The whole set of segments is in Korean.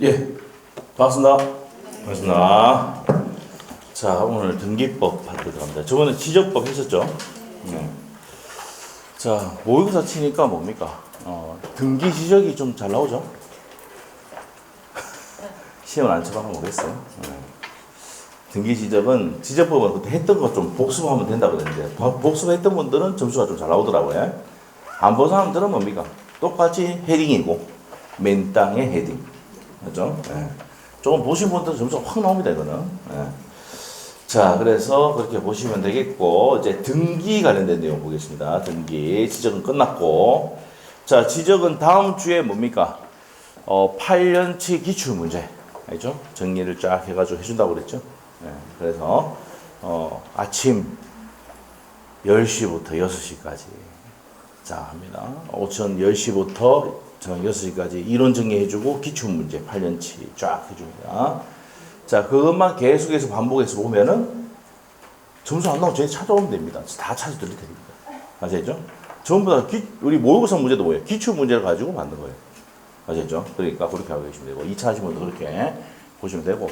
예, 반갑습니다. 반갑습니다. 자, 오늘 등기법 파트 들어갑니다. 저번에 지적법 했었죠? 네. 자, 모의고사 치니까 뭡니까? 등기 지적이 좀 잘 나오죠? 시험을 안 쳐봐서 모르겠어요. 네. 등기 지적은, 지적법은 그때 했던 거 좀 복습하면 된다고 그랬는데, 복습했던 분들은 점수가 좀 잘 나오더라고요. 안 본 사람들은 뭡니까? 똑같이 헤딩이고, 맨 땅에 헤딩. 그죠? 네. 조금 보신 분들은 점수가 확 나옵니다, 이거는. 네. 자, 그래서 그렇게 보시면 되겠고, 이제 등기 관련된 내용 보겠습니다. 등기. 지적은 끝났고. 자, 지적은 다음 주에 뭡니까? 8년치 기출문제. 알죠? 정리를 쫙 해가지고 해준다고 그랬죠? 네. 그래서, 아침 10시부터 6시까지. 자, 합니다. 오전 10시부터 저녁 6시까지 이론 정리해주고 기출문제 8년치 쫙 해줍니다. 자, 그것만 계속해서 반복해서 보면은 점수 안 나오면 저희 찾아오면 됩니다. 다 찾아드릴 테니까. 아시겠죠? 전부 다 우리 모의고사 문제도 뭐예요? 기출문제를 가지고 만든 거예요. 아시겠죠? 그러니까 그렇게 하고 계시면 되고 2차 하시면 그렇게 보시면 되고.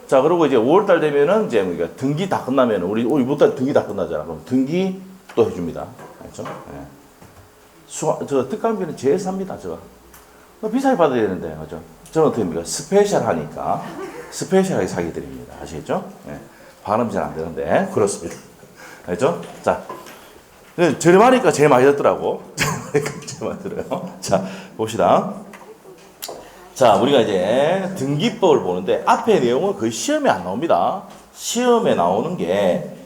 자, 그리고 이제 5월달 되면은 이제 우리가 등기 다 끝나면 우리 이번달 등기 다 끝나잖아. 그럼 등기 또 해줍니다. 알죠? 네. 저 특강비는 제일 삽니다. 제가 비싸게 받아야 되는데, 그죠? 저는 어떻게 합니까? 스페셜 하니까 스페셜하게 사게 드립니다. 아시겠죠? 네. 발음이 잘 안 되는데 그렇습니다. 알죠? 자, 저렴하니까 제일 많이 듣더라고. 제일 많이 들어요. 자, 봅시다. 자, 우리가 이제 등기법을 보는데 앞에 내용은 거의 시험에 안 나옵니다. 시험에 나오는 게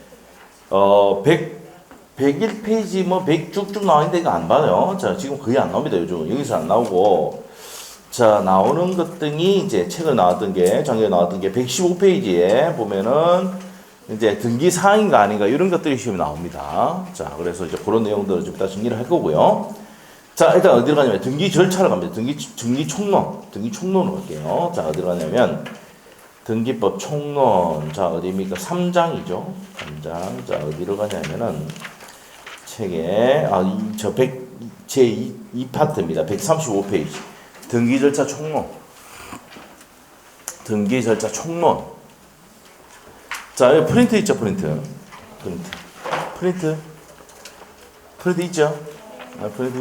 101페이지 뭐 100 쭉쭉 나오는데 이거 안 봐요. 자, 지금 거의 안 나옵니다. 요즘 여기서 안 나오고. 자, 나오는 것들이 이제 책을 나왔던 게 작년에 나왔던 게 115페이지에 보면은 이제 등기 사항인가 아닌가 이런 것들이 시험에 나옵니다. 자, 그래서 이제 그런 내용들을 좀 다 정리를 할 거고요. 자, 일단 어디로 가냐면 등기 절차를 갑니다. 등기 총론으로 갈게요. 자, 어디로 가냐면 등기법 총론. 자, 어디입니까? 3장이죠. 3장. 자, 어디로 가냐면은 책에 제 2파트입니다. 135페이지. 등기 절차 총론. 등기 절차 총론. 자, 여기 프린트 있죠, 프린트 있죠? 프린트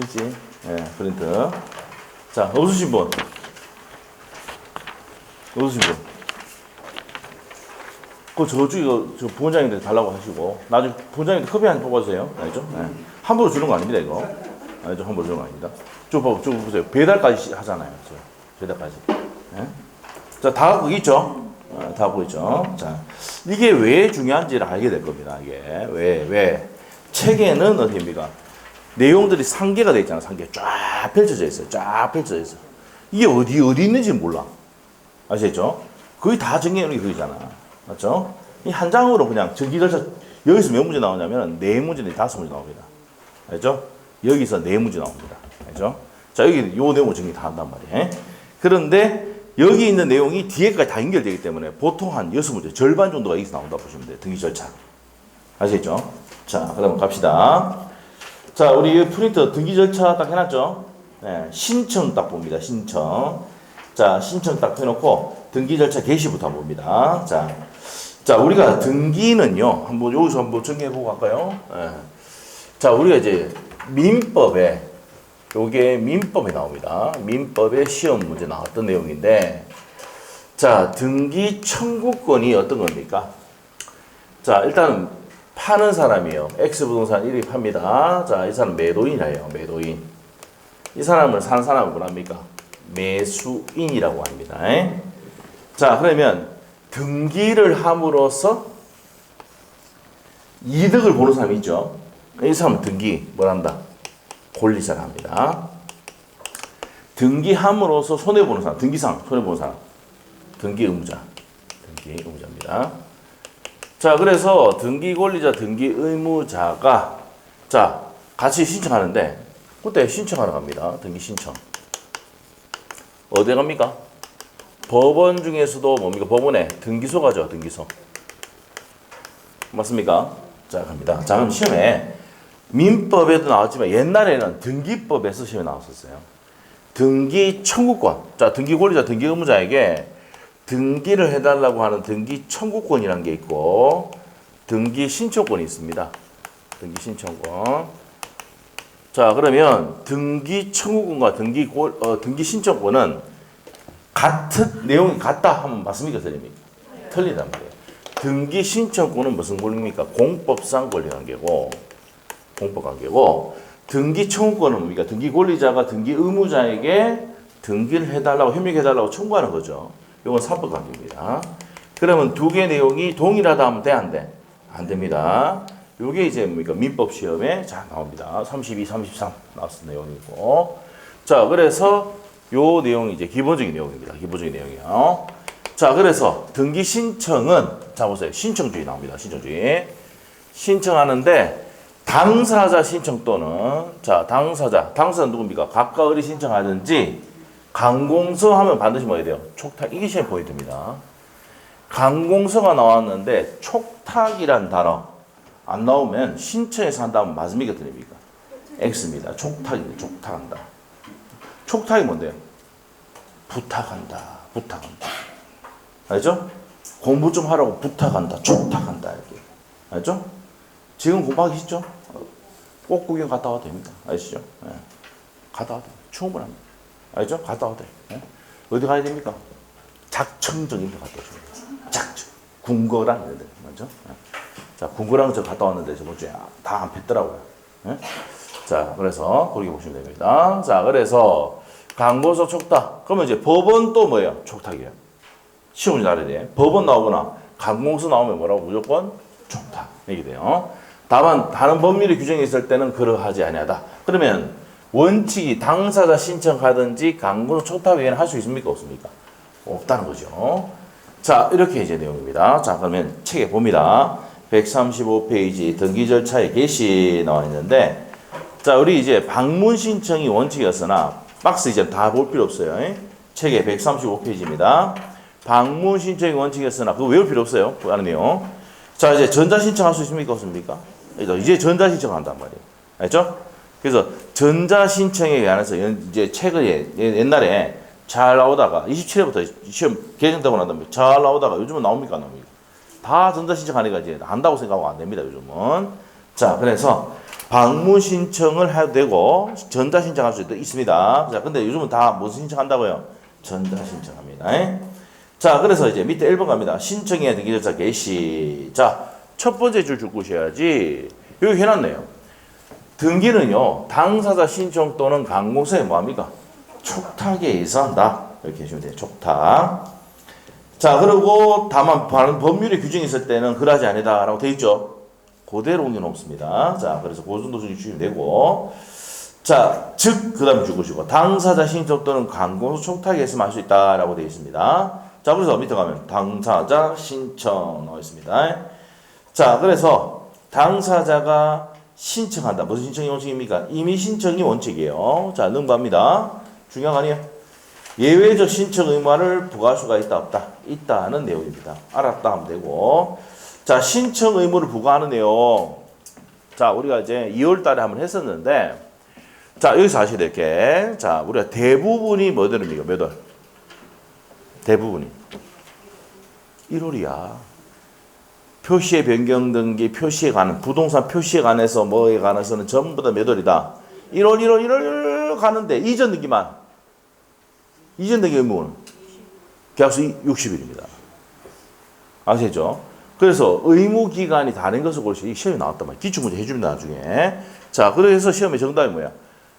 있지? 예, 프린트. 자, 없으신 분. 저쪽에 저 부원장님들 달라고 하시고, 나중에 부원장님들 커피 한 잔 뽑아주세요. 알죠? 네. 함부로 주는 거 아닙니다, 이거. 알죠? 함부로 주는 거 아닙니다. 저 보세요. 배달까지 하잖아요. 배달까지. 네? 자, 다 갖고 있죠? 다 갖고 있죠? 자, 이게 왜 중요한지를 알게 될 겁니다. 이게. 왜? 책에는 어디입니까? 내용들이 상계가 되어 있잖아요. 상계. 쫙 펼쳐져 있어요. 이게 어디 있는지 몰라. 아시겠죠? 거의 다 정리해놓은 게 그거잖아. 맞죠? 이 한 장으로 그냥 등기 절차, 여기서 몇 문제 나오냐면, 4문제, 5문제 나옵니다. 알죠? 여기서 4문제 나옵니다. 알죠? 자, 여기 요 내용을 정리 다 한단 말이에요. 그런데, 여기 있는 내용이 뒤에까지 다 연결되기 때문에 보통 한 6문제, 절반 정도가 여기서 나온다 보시면 돼요. 등기 절차. 아시겠죠? 자, 그럼 갑시다. 자, 우리 프린터 등기 절차 딱 해놨죠? 네, 신청 딱 봅니다. 신청. 자, 신청 딱 해놓고, 등기 절차 개시부터 한번 봅니다. 자, 우리가 등기는요, 여기서 한번 정리해보고 갈까요? 네. 자, 우리가 이제 요게 민법에 나옵니다. 민법에 시험 문제 나왔던 내용인데, 자, 등기 청구권이 어떤 겁니까? 자, 일단 파는 사람이요. X부동산 1위 팝니다. 자, 이 사람 매도인이에요. 매도인. 이 사람을 사는 사람은 뭐랍니까? 매수인이라고 합니다. 자, 그러면 등기를 함으로써 이득을 보는 사람이 있죠. 이 사람은 등기 뭐란다? 권리자를 합니다. 등기함으로써 손해보는 사람, 등기상 손해보는 사람, 등기 의무자입니다. 자, 그래서 등기 권리자, 등기 의무자가 자, 같이 신청하는데 그때 신청하러 갑니다. 등기 신청. 어디 갑니까? 법원 중에서도 뭡니까? 법원에 등기소 가죠. 등기소. 맞습니까? 자, 갑니다. 자, 그럼 시험에 민법에도 나왔지만 옛날에는 등기법에서 시험에 나왔었어요. 등기 청구권. 자, 등기 권리자, 등기 의무자에게 등기를 해달라고 하는 등기 청구권이라는 게 있고, 등기 신청권이 있습니다. 등기 신청권. 자, 그러면 등기 청구권과 등기 신청권은 같은 내용이 같다 하면 맞습니까, 틀립니까? 틀리단 말이에요. 등기 신청권은 무슨 권리입니까? 공법상 권리 관계고, 공법 관계고, 등기 청구권은 뭡니까? 등기 권리자가 등기 의무자에게 등기를 해달라고, 협력해달라고 청구하는 거죠. 이건 사법 관계입니다. 그러면 두 개 내용이 동일하다 하면 돼, 안 돼? 안 됩니다. 이게 이제 뭡니까? 민법 시험에 자 나옵니다. 32, 33 나왔을 내용이고. 자, 그래서 요 내용이 이제 기본적인 내용입니다. 기본적인 내용이요. 자, 그래서 등기 신청은 자 보세요. 신청주의 나옵니다. 신청주의. 신청하는데 당사자 신청 또는 자 당사자는 누굽니까? 각각 어디 신청하든지 강공서 하면 반드시 뭐 해야 돼요? 촉탁. 이게 시험 포인트입니다. 강공서가 나왔는데 촉탁이란 단어 안 나오면 신청해서 한다면 맞습니까? 틀립니까? X입니다. 촉탁입니다. 촉탁한다. 촉탁이 뭔데요? 부탁한다. 부탁한다. 알죠? 공부 좀 하라고 부탁한다. 촉탁한다. 이렇게. 알죠? 지금 공부하기 쉽죠? 꼭 구경 갔다 와도 됩니다. 아시죠? 네. 갔다 와도 됩니다. 충분합니다. 알죠? 갔다 와도 돼요. 네. 어디 가야 됩니까? 작청정인데 갔다 오십니다. 작청. 궁거랑 이런 데. 맞죠? 네. 자, 궁거랑 저 갔다 왔는데 저번 주에 다 안 폈더라고요. 네? 자, 그래서 그렇게 보시면 됩니다. 자, 그래서 강고소 촉탁. 그러면 이제 법원 또 뭐예요? 촉탁이에요. 시험이 다르대. 법원 나오거나 강공서 나오면 뭐라고? 무조건 촉탁. 이게 돼요. 다만 다른 법률의 규정이 있을 때는 그러하지 아니하다. 그러면 원칙이 당사자 신청하든지 강고소 촉탁 외에는 할 수 있습니까? 없습니까? 없다는 거죠. 자, 이렇게 이제 내용입니다. 자, 그러면 책에 봅니다. 135페이지 등기 절차의 개시 나와 있는데, 자, 우리 이제 방문 신청이 원칙이었으나 박스 이제 다 볼 필요 없어요. 책에 135페이지입니다. 방문 신청이 원칙이었으나 그거 외울 필요 없어요. 그 안에 내용. 자, 이제 전자 신청할 수 있습니까? 없습니까? 이제 전자 신청한단 말이에요. 알죠? 그래서 전자 신청에 관해서 이제 책을 옛날에 잘 나오다가 27회부터 시험 개정되고 난 다음에 잘 나오다가 요즘은 나옵니까? 안 나옵니까? 다 전자 신청하니까 이제 한다고 생각하고 안 됩니다. 요즘은. 자, 그래서 방문 신청을 해도 되고 전자 신청할 수도 있습니다. 자, 근데 요즘은 다 무슨 신청한다고요? 전자 신청합니다. 자, 그래서 이제 밑에 1번 갑니다. 신청의 등기 절차 개시. 자, 첫 번째 줄 줄 것이야지. 여기 해놨네요. 등기는요, 당사자 신청 또는 강공서에 뭐합니까? 촉탁에 의해서한다. 이렇게 해주면 돼요. 촉탁. 자, 그리고 다만 법률의 규정이 있을 때는 그러하지 아니다라고 되어 있죠. 그대로 옮겨놓습니다. 자, 그래서 그 정도 주시면 되고. 자, 즉, 그 다음에 줄 것이고, 당사자 신청 또는 강공서 촉탁에 의해서 할 수 있다라고 되어 있습니다. 자, 그래서 밑에 가면 당사자 신청 나와 있습니다. 자, 그래서 당사자가 신청한다. 무슨 신청이 원칙입니까? 이미 신청이 원칙이에요. 자, 능가합니다. 중요한 거 아니에요? 예외적 신청 의무를 부과할 수가 있다, 없다? 있다는 내용입니다. 알았다 하면 되고. 자, 신청 의무를 부과하는 내용. 자, 우리가 이제 2월 달에 한번 했었는데, 자, 여기서 아셔야 될 게, 자, 우리가 대부분이 뭐 되는입니까? 몇 월? 대부분이 1월이야. 표시의 변경 등기, 표시에 관한, 부동산 표시에 관해서 뭐에 관해서는 전부 다 몇 월이다? 1월 가는데 이전 등기만. 이전 등기 의무는 계약서 60일입니다. 아시죠? 그래서 의무 기간이 다른 것을 고르시 이 시험에 나왔단 말이야. 기출문제 해줍니다, 나중에. 자, 그래서 시험의 정답이 뭐야?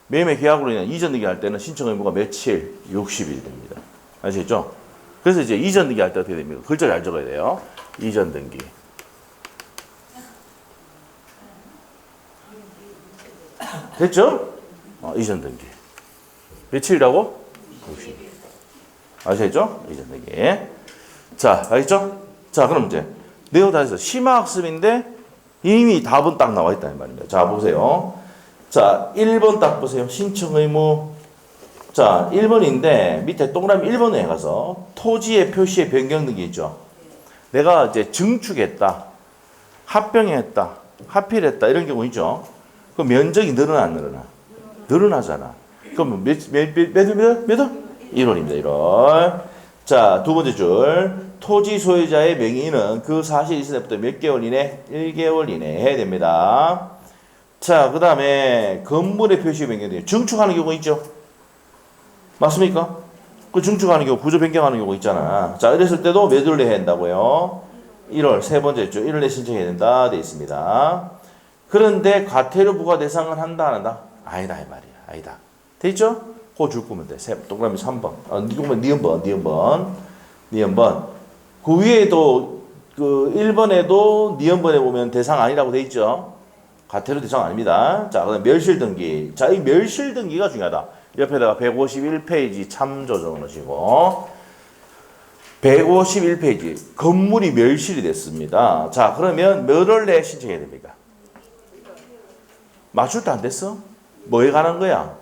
매매 계약으로 인한 이전 등기 할 때는 신청 의무가 며칠? 60일 됩니다. 아시겠죠? 그래서 이제 이전 등기 할 때 어떻게 됩니까? 글자를 잘 적어야 돼요. 이전 등기. 됐죠? 이전 등기. 며칠이라고? 60일. 아시겠죠? 이전 등기. 자, 알겠죠? 자, 그럼 이제 내용 다 해서 심화학습인데 이미 답은 딱 나와 있다는 말입니다. 자, 보세요. 자, 1번 딱 보세요. 신청 의무. 자, 1번인데 밑에 동그라미 1번에 가서 토지의 표시의 변경 등기 있죠. 내가 이제 증축했다, 합병했다, 합필했다 이런 경우 있죠. 그 면적이 늘어나 안 늘어나? 늘어나잖아. 그럼 몇 월? 1월입니다. 1월. 자, 두 번째 줄. 토지 소유자의 명의는 그 사실 있을 때부터 몇 개월 이내? 1개월 이내 해야 됩니다. 자, 그 다음에 건물의 표시 변경돼요. 증축하는 경우 있죠? 맞습니까? 그 증축하는 경우, 구조 변경하는 경우 있잖아. 자, 이랬을 때도 몇 월 내에 해야 된다고요? 1월, 세 번째 주 1월 내에 신청해야 된다. 돼 있습니다. 그런데 과태료 부과 대상을 한다, 안 한다? 아니다, 이 말이야. 아니다. 돼 있죠? 그거 줄 거면 돼. 동그라미 3번. 니은번. 그 위에도, 그 1번에도 니은번에 보면 대상 아니라고 돼 있죠? 과태료 대상 아닙니다. 자, 그 다음 멸실 등기. 자, 이 멸실 등기가 중요하다. 옆에다가 151페이지 참조 적어놓으시고. 151페이지. 건물이 멸실이 됐습니다. 자, 그러면 몇 월 내에 신청해야 됩니까? 맞출 때 안 됐어? 뭐에 관한 거야?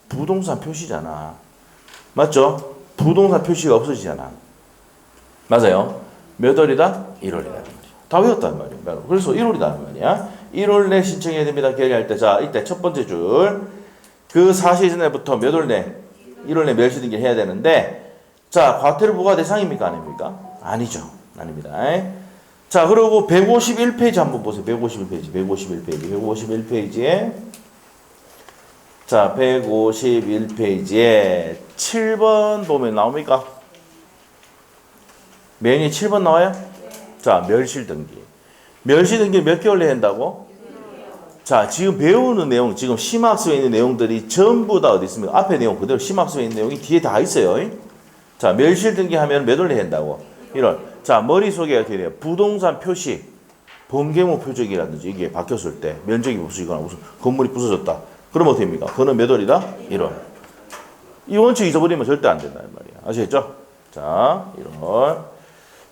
부동산 표시잖아. 맞죠? 부동산 표시가 없어지잖아. 맞아요? 몇 월이다? 1월이다. 다 외웠단 말이야. 그래서 1월이다. 말이야. 1월 내 신청해야 됩니다. 결의할 때. 자, 이때 첫 번째 줄. 그 사실 전에부터 몇 월 내? 1월 내 멸시 등기 해야 되는데, 자, 과태료 부과 대상입니까? 아닙니까? 아니죠. 아닙니다. 자, 그리고 151페이지 한번 보세요. 151페이지에. 자, 151페이지에 7번 보면 나옵니까? 메뉴 7번 나와요? 자, 멸실 등기. 멸실 등기 몇 개월 내야 한다고? 자, 지금 배우는 내용, 지금 심화학습에 있는 내용들이 전부 다 어디 있습니까? 앞에 내용 그대로 심화학습에 있는 내용이 뒤에 다 있어요. 자, 멸실 등기 하면 몇 월 내야 한다고? 1월. 자, 머릿속에 어떻게 돼요? 부동산 표시, 번개물 표적이라든지 이게 바뀌었을 때 면적이 없어지거나 무슨 건물이 부서졌다. 그러면 어떻게 됩니까? 그거는 몇 월이다? 1월. 이 원칙 잊어버리면 절대 안 된다는 말이야. 아시겠죠? 자, 1월.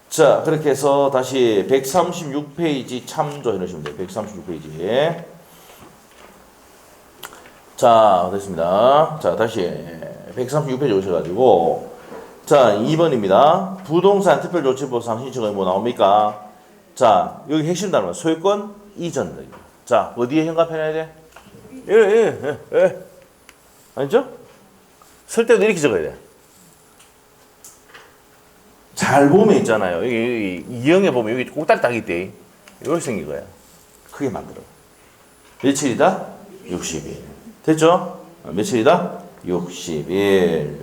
자, 그렇게 해서 다시 136페이지 참조 해놓으시면 돼요. 136페이지. 자, 됐습니다. 자, 다시 136페이지 오셔가지고 자, 2번입니다. 부동산 특별조치법상 신청 의무 나옵니까? 자, 여기 핵심 단어 소유권 이전 등기. 자, 어디에 현관해야 돼? 예. 아니죠? 쓸 때도 이렇게 적어야 돼. 잘 보면 있잖아요. 여기 이형에 보면 여기 꼭다리 딱 있대. 이렇게 생긴 거야. 크게 만들어. 며칠이다? 60일. 됐죠? 며칠이다? 60일.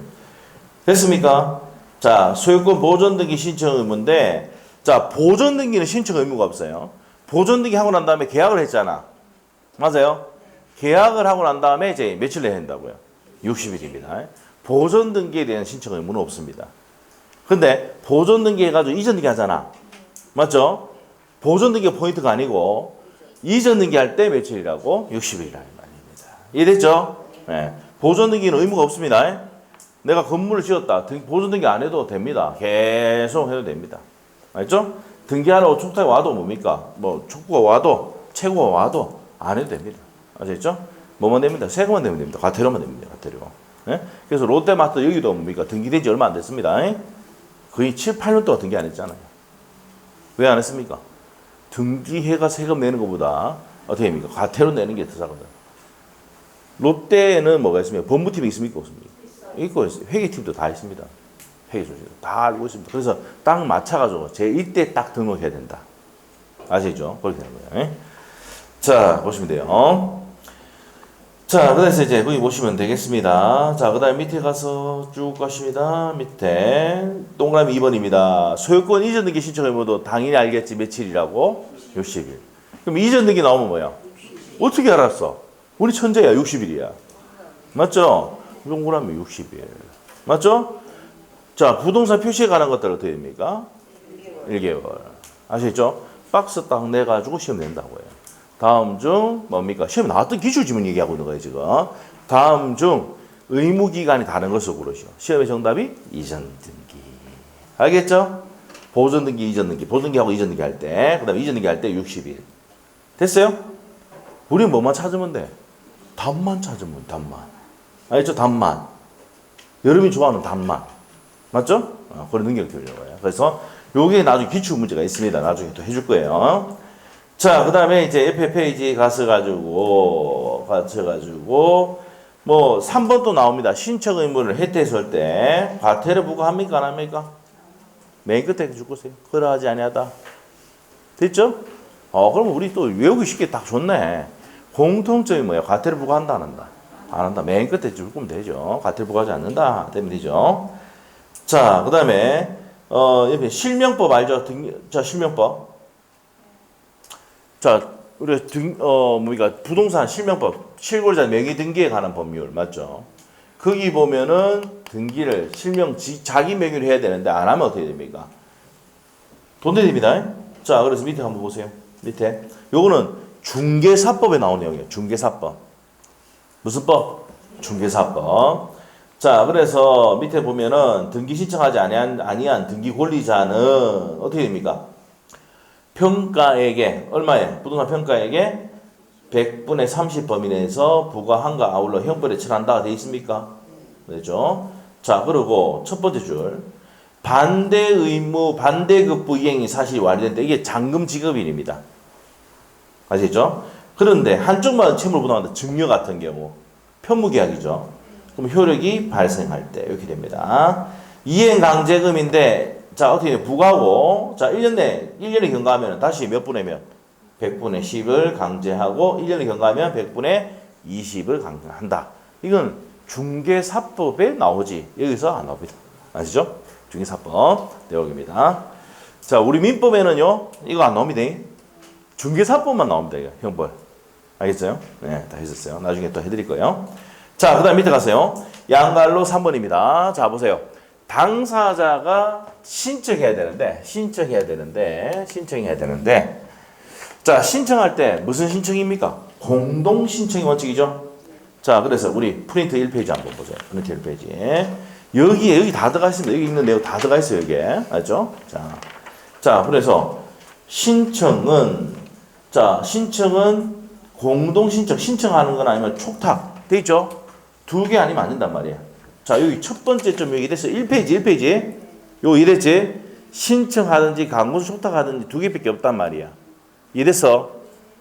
됐습니까? 자, 소유권 보존 등기 신청 의무인데, 자, 보존 등기는 신청 의무가 없어요. 보존 등기 하고 난 다음에 계약을 했잖아. 맞아요? 계약을 하고 난 다음에 이제 며칠 내야 한다고요? 60일입니다. 보존 등기에 대한 신청 의무는 없습니다. 근데 보존 등기 해가지고 이전 등기 하잖아. 맞죠? 보존 등기가 포인트가 아니고 이전 등기 할 때 며칠이라고? 60일이라는 말입니다. 이해됐죠? 네. 보존 등기는 의무가 없습니다. 내가 건물을 지었다. 보존 등기 안 해도 됩니다. 계속 해도 됩니다. 알죠? 등기하러 촉탁이 와도 뭡니까? 뭐 촉구가 와도 채구가 와도 안 해도 됩니다. 아시겠죠? 뭐만 됩니다. 세금만 내면 됩니다. 과태료만 됩니다. 과태료. 네? 그래서 롯데마트 여기도 뭡니까? 등기된 지 얼마 안 됐습니다. 거의 7, 8년 동안 등기 안 했잖아요. 왜 안 했습니까? 등기해가 세금 내는 것보다 어떻게 됩니까? 과태료 내는 게 더 싸거든. 롯데는 뭐가 있습니까? 법무팀이 있습니까? 없습니까? 있고 회계팀도 다 있습니다. 회계조직도 다 알고 있습니다. 그래서 딱 맞춰가지고 제 이때 딱 등록해야 된다. 아시죠? 그렇게 되는 거예요. 자, 보시면 돼요. 자, 그래서 이제 거기 보시면 되겠습니다. 자, 그 다음 밑에 가서 쭉 가십니다. 밑에 동그라미 2번입니다. 소유권 이전 등기 신청 의무도 당연히 알겠지. 며칠이라고? 60일. 그럼 이전 등기 나오면 뭐야? 어떻게 알았어? 우리 천재야. 60일이야. 맞죠? 동그라미 60일. 맞죠? 자, 부동산 표시에 관한 것들 어떻게 됩니까? 1개월. 아시겠죠? 박스 딱 내가지고 시험 낸다고요. 다음 중 뭡니까? 시험에 나왔던 기출지문 얘기하고 있는 거예요, 지금. 다음 중 의무기간이 다른 것으로 고르시오. 시험의 정답이 이전 등기. 알겠죠? 보존 등기, 이전 등기. 보존 등기하고 이전 등기 할 때, 그 다음에 이전 등기 할 때 60일. 됐어요? 우리는 뭐만 찾으면 돼? 답만 찾으면 돼, 답만. 알겠죠? 답만. 여러분이 좋아하는 답만. 맞죠? 그런 능력이 되려고요. 그래서 요게 나중에 기출 문제가 있습니다. 나중에 또 해줄 거예요. 자, 그 다음에 이제 옆에 페이지 가셔가지고, 뭐 3번 또 나옵니다. 신청 의무를 해태했을 때 과태료 부과합니까 안 합니까? 맨 끝에 줄 것이에요. 그러하지 아니하다. 됐죠? 그러면 우리 또 외우기 쉽게 딱 좋네. 공통점이 뭐야? 과태료 부과한다 안 한다? 안 한다. 맨 끝에 줄 거면 되죠. 과태료 부과하지 않는다 되면 되죠. 자, 그다음에 옆에 실명법 알죠? 자, 실명법. 자, 우리가 뭡니까? 부동산 실명법, 실거래자 명의 등기에 관한 법률 맞죠? 거기 보면은 등기를 자기 명의로 해야 되는데 안 하면 어떻게 됩니까? 돈 내립니다. 자, 그래서 밑에 한번 보세요. 밑에 요거는 중개사법에 나온 내용이에요. 중개사법. 무슨 법? 중개사법. 자, 그래서 밑에 보면은 등기 신청하지 아니한 등기 권리자는 어떻게 됩니까? 평가액에 얼마에? 부동산 평가액에 100분의 30 범위 내에서 부과한과 아울러 형벌에 처한다가 되어 있습니까? 그렇죠? 자, 그리고 첫 번째 줄 반대 의무 반대급부 이행이 사실이 완료된다. 이게 잔금 지급일입니다. 아시죠? 그런데 한쪽만 채무를 부담한다. 증여 같은 경우 편무계약이죠. 그럼 효력이 발생할 때 이렇게 됩니다. 이행 강제금인데 자, 어떻게 돼? 부과하고 자, 1년에 경과하면 다시 몇 분의 몇? 100분의 10을 강제하고 1년에 경과하면 100분의 20을 강제한다. 이건 중개사법에 나오지 여기서 안 나옵니다. 아시죠? 중개사법 내용입니다. 자, 우리 민법에는요 이거 안 나옵니다. 중개사법만 나옵니다. 이거 형벌. 알겠어요? 네, 다 했었어요. 나중에 또 해드릴 거예요. 자, 그 다음 밑에 가세요. 양갈로 3번입니다. 자, 보세요. 당사자가 신청해야 되는데 자, 신청할 때 무슨 신청입니까? 공동 신청이 원칙이죠. 자, 그래서 우리 프린트 1페이지 한번 보세요. 프린트 1페이지. 여기 다 들어가 있습니다. 여기 있는 내용 다 들어가 있어요, 여기에. 알죠? 자, 그래서 신청은 공동 신청하는 건 아니면 촉탁. 돼 있죠? 두 개 아니면 안 된단 말이야. 자, 여기 첫 번째 점 여기 됐어. 1페이지. 요 이랬지? 신청하든지 강구 촉탁하든지 두 개밖에 없단 말이야. 이래서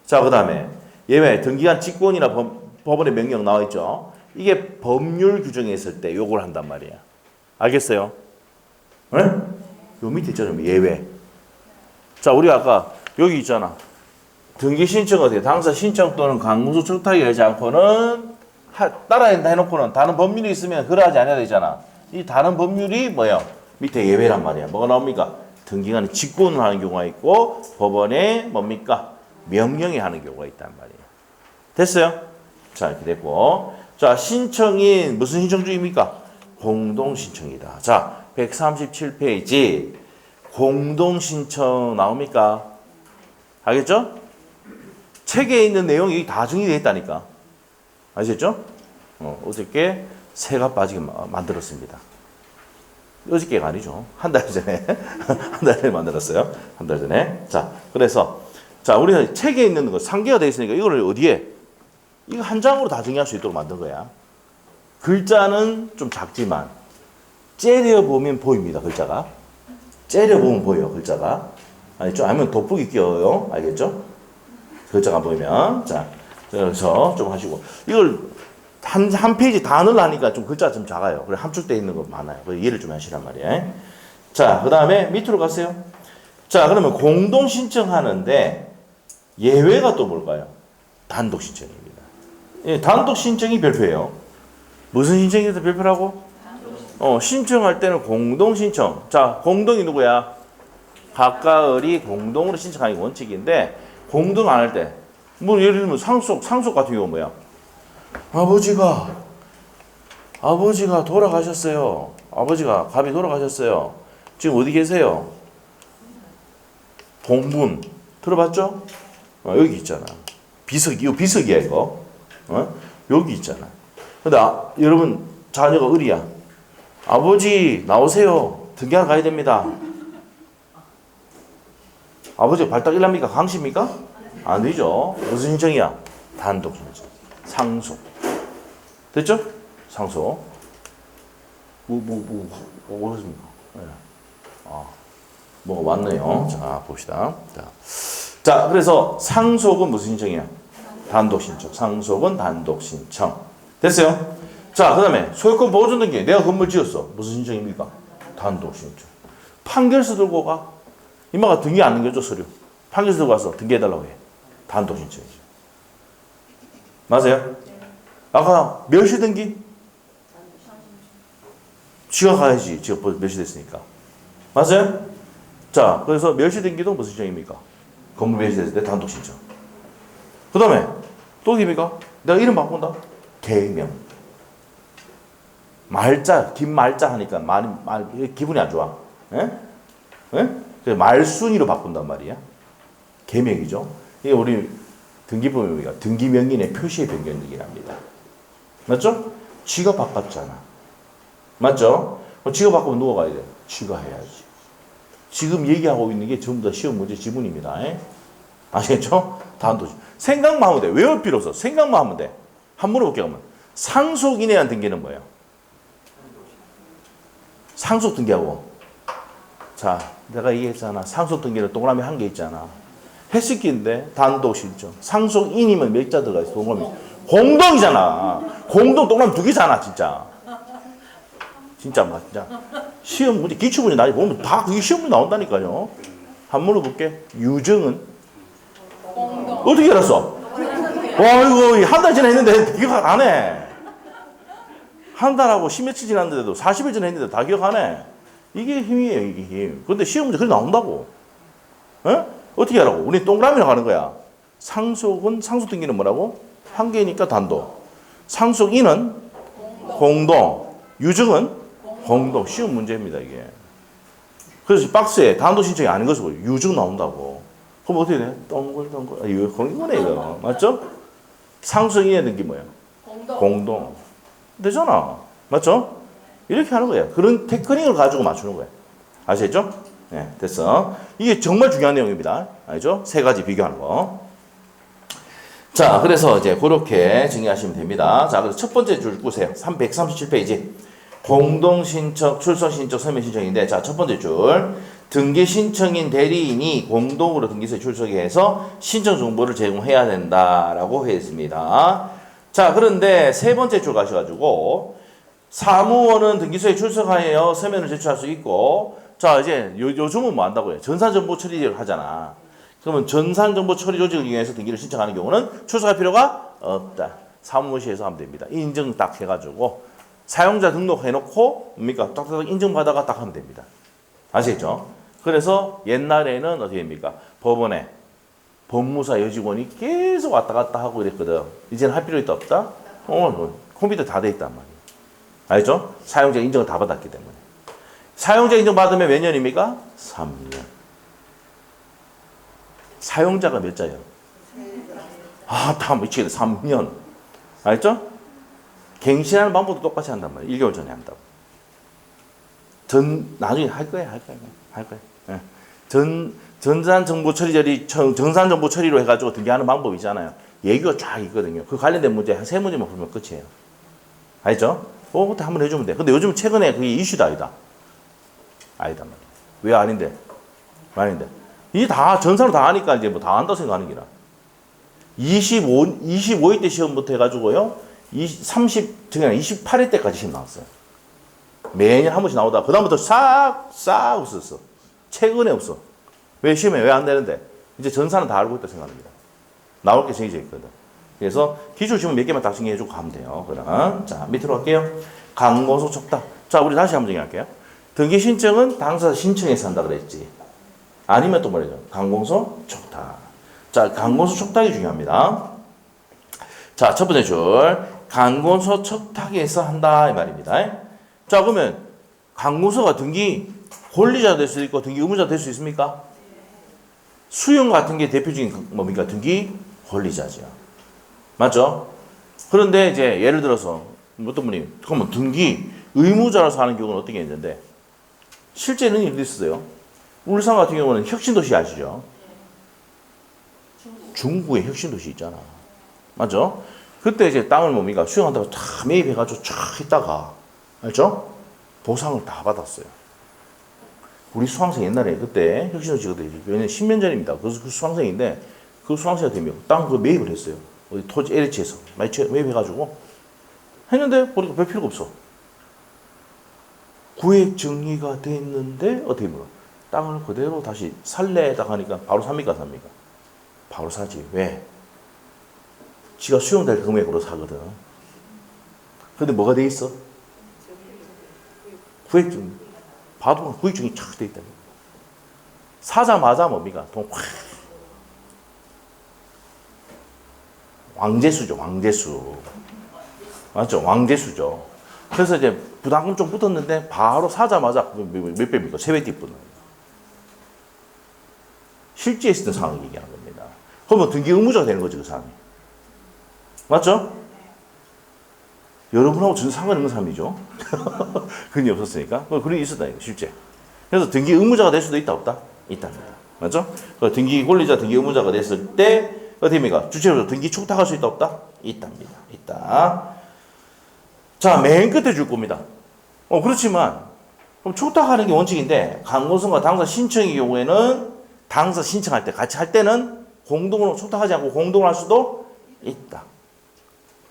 자, 그다음에 예외 등기한 직권이나 법원의 명령 나와 있죠. 이게 법률 규정에 있을 때 요걸 한단 말이야. 알겠어요? 네? 요 밑에 있잖아요. 예외. 자, 우리 아까 여기 있잖아. 등기 신청 어떻게 당사 신청 또는 강구 촉탁이 되지 않고는 따라야 된다 해놓고는 다른 법률이 있으면 그러하지 않아야 되잖아. 이 다른 법률이 뭐야? 밑에 예외란 말이야. 뭐가 나옵니까? 등기관이 직권을 하는 경우가 있고 법원에 뭡니까? 명령이 하는 경우가 있단 말이에요. 됐어요? 자, 이렇게 됐고. 자, 신청이 무슨 신청 중입니까? 공동 신청이다. 자, 137페이지 공동 신청 나옵니까? 알겠죠? 책에 있는 내용이 다 정리되어 있다니까. 아시겠죠? 어저께 새가 빠지게 만들었습니다. 어저께가 아니죠. 한 달 전에. 한 달 전에 만들었어요. 한 달 전에. 자, 그래서, 자, 우리가 책에 있는 거 상계가 되어 있으니까 이거를 어디에? 이거 한 장으로 다 정리할 수 있도록 만든 거야. 글자는 좀 작지만, 째려보면 보입니다, 글자가. 째려보면 보여요, 글자가. 알겠죠? 아니면 돋보기 끼워요. 알겠죠? 글자가 안 보이면. 자, 그래서 좀 하시고. 이걸 한 페이지 다 넣으려니까 좀 글자가 좀 작아요. 그래, 함축되어 있는 거 많아요. 그래서 이해를 좀 하시란 말이에요. 자, 그 다음에 밑으로 가세요. 자, 그러면 공동 신청하는데 예외가 또 뭘까요? 단독 신청입니다. 예, 단독 신청이 별표예요. 무슨 신청이 돼서 별표라고? 신청할 때는 공동 신청. 자, 공동이 누구야? 각가을이 공동으로 신청하는 게 원칙인데 공동 안 할 때, 뭐 예를 들면 상속 같은 경우 뭐야? 아버지가 돌아가셨어요. 아버지가 갑이 돌아가셨어요. 지금 어디 계세요? 동분 들어봤죠? 여기 있잖아. 이거 비석이야 이거. 여기 있잖아. 근데 여러분 자녀가 을이야. 아버지 나오세요. 등기하러 가야 됩니다. 아버지가 발딱 일합니까? 강십니까? 안 되죠. 무슨 신청이야? 단독 신청. 상속. 됐죠? 상속. 뭐였습니까? 네. 뭐가 왔네요. 자, 봅시다. 자, 그래서 상속은 무슨 신청이야? 단독 신청. 상속은 단독 신청. 됐어요? 자, 그 다음에 소유권 보존 등기. 내가 건물 지었어. 무슨 신청입니까? 단독 신청. 판결서 들고 가. 이마가 등기 안 넘겨줘, 서류. 판결서 들고 가서 등기해달라고 해. 단독 신청이죠. 맞아요? 아까 멸시 등기? 지가 가야지. 지가 멸시됐으니까. 맞아요? 자, 그래서 멸시 등기도 무슨 신청입니까? 건물 멸시됐을 때 단독 신청. 그 다음에 또 입니까? 내가 이름 바꾼다? 개명. 말자, 긴 말자 하니까 기분이 안 좋아. 예? 예? 그래서 말순위로 바꾼단 말이야. 개명이죠. 이게 우리 등기부명이가 등기명인의 표시의 변경이랍니다. 맞죠? 지가 바꿨잖아. 맞죠? 지가 바꾸면 누가 가야 돼? 지가 해야지. 지금 얘기하고 있는 게 전부 다 시험 문제 지문입니다. 예? 아시겠죠? 단독. 생각만 하면 돼. 외울 필요 없어. 생각만 하면 돼. 한 번 물어볼게요. 그러면. 상속인에 대한 등기는 뭐예요? 상속 등기하고. 자, 내가 얘기했잖아. 상속 등기는 동그라미 한 개 있잖아. 해석기인데 단독 신청. 상속인이면 몇 자 들어가 있어? 동그라미. 공동이잖아. 공동 동그라미 두 개잖아, 진짜. 진짜 맞자. 시험 문제 기출 문제 나중에 보면 다 그게 시험 문제 나온다니까요. 한 번 물어볼게. 유정은 어떻게 알았어? 와, 이거 한 달 전에 했는데 기억 안 해. 한 달하고 10며칠 지났는데도 40일 전에 했는데 다 기억 안 해. 이게 힘이에요, 이게 힘. 근데 시험 문제 그래 나온다고. 어? 어떻게 하라고? 우리 동그라미로 가는 거야. 상속은, 상속 등기는 뭐라고? 한 개니까 단독. 상속인은 공동. 유증은 공동. 쉬운 문제입니다, 이게. 그래서 박스에 단독 신청이 아닌 것이고 유증 나온다고. 그럼 어떻게 돼? 동글동글. 이거 공이네, 이거. 맞죠? 상속인의 등기 뭐예요? 공동. 되잖아. 맞죠? 이렇게 하는 거예요. 그런 테크닉을 가지고 맞추는 거예요. 아시겠죠? 네, 됐어. 이게 정말 중요한 내용입니다. 알죠? 세 가지 비교하는 거. 자, 그래서 이제 그렇게 정리하시면 됩니다. 자, 그래서 첫 번째 줄 보세요. 137페이지. 공동신청, 출소신청, 서면신청인데, 자, 첫 번째 줄. 등기신청인 대리인이 공동으로 등기소에 출석해서 신청 정보를 제공해야 된다라고 했습니다. 자, 그런데 세 번째 줄 가셔가지고, 사무원은 등기소에 출석하여 서면을 제출할 수 있고, 자, 이제 요즘은 뭐 한다고요? 전산정보 처리를 하잖아. 그러면 전산정보 처리 조직을 이용해서 등기를 신청하는 경우는 출석할 필요가 없다. 사무실에서 하면 됩니다. 인증 딱 해가지고 사용자 등록해놓고 뭡니까? 딱딱 인증받아가 딱 하면 됩니다. 아시겠죠? 그래서 옛날에는 어떻게 됩니까? 법원에 법무사 여직원이 계속 왔다 갔다 하고 이랬거든. 이제는 할 필요 있다 없다? 컴퓨터 다 돼 있단 말이에요. 알죠? 사용자 인증을 다 받았기 때문에. 사용자 인증 받으면 몇 년입니까? 3년. 사용자가 몇 자예요? 아, 다 미치겠다. 3년. 알죠? 갱신하는 방법도 똑같이 한단 말이에요. 1개월 전에 한다고. 나중에 할 거야. 예. 전산정보 정산정보 처리로 해가지고 등기하는 방법 있잖아요. 얘기가 쫙 있거든요. 그 관련된 문제 한 3문제만 풀면 끝이에요. 알죠? 그것부터 한번 해주면 돼. 근데 요즘 최근에 그게 이슈다, 아니다. 아니다 말이야. 왜 아닌데? 아닌데. 이게 다 전산으로 다 하니까 이제 뭐 다 한다고 생각하는 기라. 25일 때 시험부터 해가지고요. 28일 때까지 시험 나왔어요. 매년 한 번씩 나오다가 그다음부터 싹 없었어. 최근에 없어. 왜 시험에 왜 안 되는데? 이제 전산은 다 알고 있다 생각합니다. 나올 게 정해져 있거든. 그래서 기출 지문 몇 개만 딱 정리해주고 가면 돼요. 그럼 자, 밑으로 갈게요. 강고소 촉탁. 자, 우리 다시 한번 정리할게요. 등기 신청은 당사자 신청해서 한다 그랬지. 아니면 또 뭐래요? 강공소 촉탁. 자, 강공소 촉탁이 중요합니다. 자, 첫 번째 줄. 강공소 촉탁에서 한다 이 말입니다. 자, 그러면 강공소가 등기 권리자 될 수 있고 등기 의무자 될 수 있습니까? 수용 같은 게 대표적인 뭡니까? 등기 권리자죠. 맞죠? 그런데 이제 예를 들어서 어떤 분이 그러면 등기 의무자라서 하는 경우는 어떻게 있는데 실제는 일도 있어요. 울산 같은 경우는 혁신도시 아시죠? 중구에 혁신도시 있잖아. 맞죠? 그때 이제 땅을 뭡니까? 수용한다고 다 매입해가지고 쫙 있다가, 알죠? 보상을 다 받았어요. 우리 수강생 옛날에 그때 혁신도시거든요. 왜냐면 10년 전입니다. 그 수강생인데 그 수강생이 되면 땅 그 매입을 했어요. 어디 토지 LH에서 매입해가지고 했는데 보니까 별 필요가 없어. 구획 정리가 됐는데 어떻게 보면 땅을 그대로 다시 살래다 하니까 바로 삽니까 삽니까? 바로 사지. 왜? 지가 수용될 금액으로 사거든. 근데 뭐가 돼 있어? 구획 정리. 봐도 구획 정리 착 돼 있다. 사자마자 뭡니까? 돈 확. 왕재수죠, 왕재수. 맞죠? 왕재수죠. 그래서 이제 부담금 좀 붙었는데 바로 사자마자 몇 배입니까? 3배 뒷분을. 실제 있었던 상황을 얘기하는 겁니다. 그러면 등기 의무자가 되는 거죠, 그 사람이. 맞죠? 여러분하고 전혀 상관없는 사람이죠. 근이 없었으니까. 그런 일이 있었다니까, 실제. 그래서 등기 의무자가 될 수도 있다, 없다? 있답니다. 맞죠? 등기 권리자, 등기 의무자가 됐을 때 어떻게 됩니까? 주체로서 등기 촉탁할 수 있다, 없다? 있답니다. 있다. 자, 맨 끝에 줄 겁니다. 그렇지만, 그럼 촉탁하는 게 원칙인데, 강권성과 당사 신청의 경우에는 당사 신청할 때, 같이 할 때는 공동으로 촉탁하지 않고 공동으로 할 수도 있다.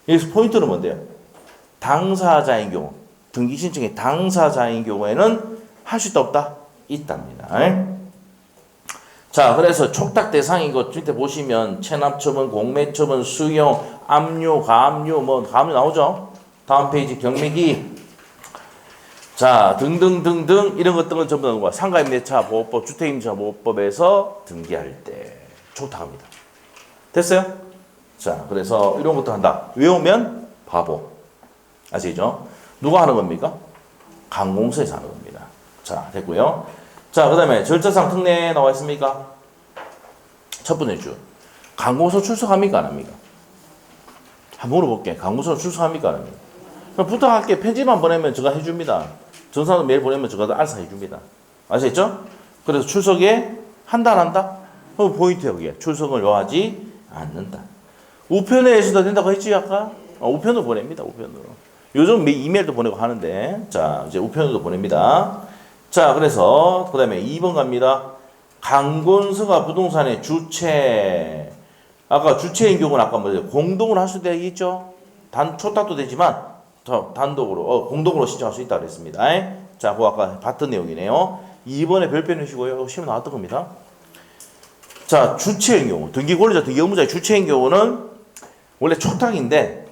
여기서 포인트는 뭔데요? 당사자인 경우, 등기 신청의 당사자인 경우에는 할 수 있다, 없다? 있답니다. 자, 그래서 촉탁 대상인 것 밑에 보시면 체납처분, 공매처분, 수용, 압류, 가압류, 가압류 나오죠? 다음 페이지 경매기. 자, 등등등등 이런 것들은 전부 다 누가 상가임대차 보호법, 주택임대차 보호법에서 등기할 때 촉탁합니다. 됐어요? 자, 그래서 이런 것도 한다. 외우면 바보. 아시죠? 누가 하는 겁니까? 강공서에서 하는 겁니다. 자, 됐고요. 자, 그 다음에 절차상 특례 나와 있습니까? 첫 번째 줄. 강공서 출석합니까? 안 합니까? 한번 물어볼게. 강공서 출석합니까? 안 합니까? 그럼 부탁할게. 편지만 보내면 제가 해줍니다. 전산으로 메일 보내면 제가 알아서 해줍니다. 아시겠죠? 그래서 출석에 한다, 안 한다? 포인트야, 그게. 출석을 요하지 않는다. 우편에서도 된다고 했지, 아까? 우편으로 보냅니다, 우편으로. 요즘 이메일도 보내고 하는데, 자, 이제 우편으로 보냅니다. 자, 그래서, 그 다음에 2번 갑니다. 강권서가 부동산의 주체. 아까 주체인 경우는 아까 뭐죠? 공동으로 할 수 있죠? 촉탁도 되지만, 단독으로, 공동으로 신청할 수 있다 그랬습니다. 자, 그거 아까 봤던 내용이네요. 2번에 별표 넣으시고요. 시험 나왔던 겁니다. 자, 주체인 경우. 등기 권리자, 등기 의무자의 주체인 경우는 원래 촉탁인데,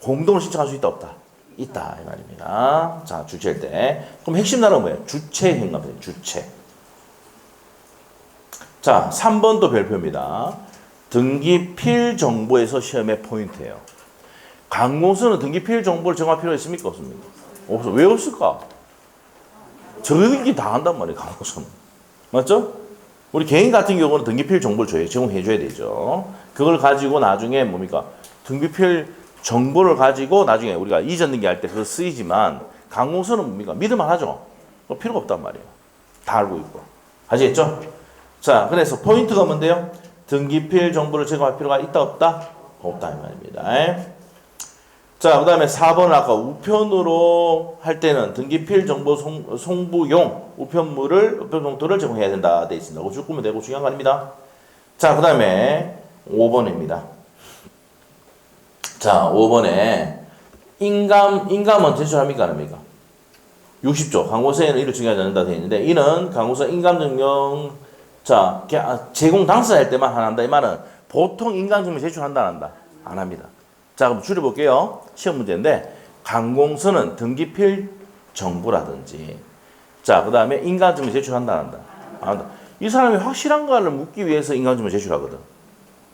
공동으로 신청할 수 있다, 없다? 있다, 이 말입니다. 자, 주체일 때. 그럼 핵심 단어는 뭐예요? 주체 행위입니다. 주체. 자, 3번도 별표입니다. 등기 필 정보에서 시험의 포인트예요. 강공서는 등기 필 정보를 정할 필요가 있습니까? 없습니까? 없어. 왜 없을까? 저기 다 한단 말이에요, 강공서는. 맞죠? 우리 개인 같은 경우는 등기 필 정보를 제공해줘야 되죠. 그걸 가지고 나중에 뭡니까? 등기 필 정보를 가지고 나중에 우리가 이전 등기할 때 그거 쓰이지만 강공서는 뭡니까? 믿을만 하죠? 필요가 없단 말이에요. 다 알고 있고. 아시겠죠? 자, 그래서 포인트가 뭔데요? 등기필 정보를 제공할 필요가 있다, 없다? 없다, 이 말입니다. 자, 그 다음에 4번은 아까 우편으로 할 때는 등기필 정보 송부용 우편 봉투를 제공해야 된다. 돼 있습니다. 이거 줄 거면 되고 중요한 거 아닙니다. 자, 그 다음에 5번입니다. 자, 5번에 인감은 제출합니까? 안 합니까? 60조. 강공서에는 이를 증명하지 않는다 되어 있는데, 이는 강공서 인감증명, 자, 제공 당사자일 때만 한다. 이 말은 보통 인감증명 제출한다, 안 한다? 안 합니다. 자, 그럼 줄여볼게요. 시험 문제인데, 강공서는 등기필 정보라든지, 자, 그 다음에 인감증명 제출한다, 안 한다? 안 한다. 이 사람이 확실한가를 묻기 위해서 인감증명 제출하거든.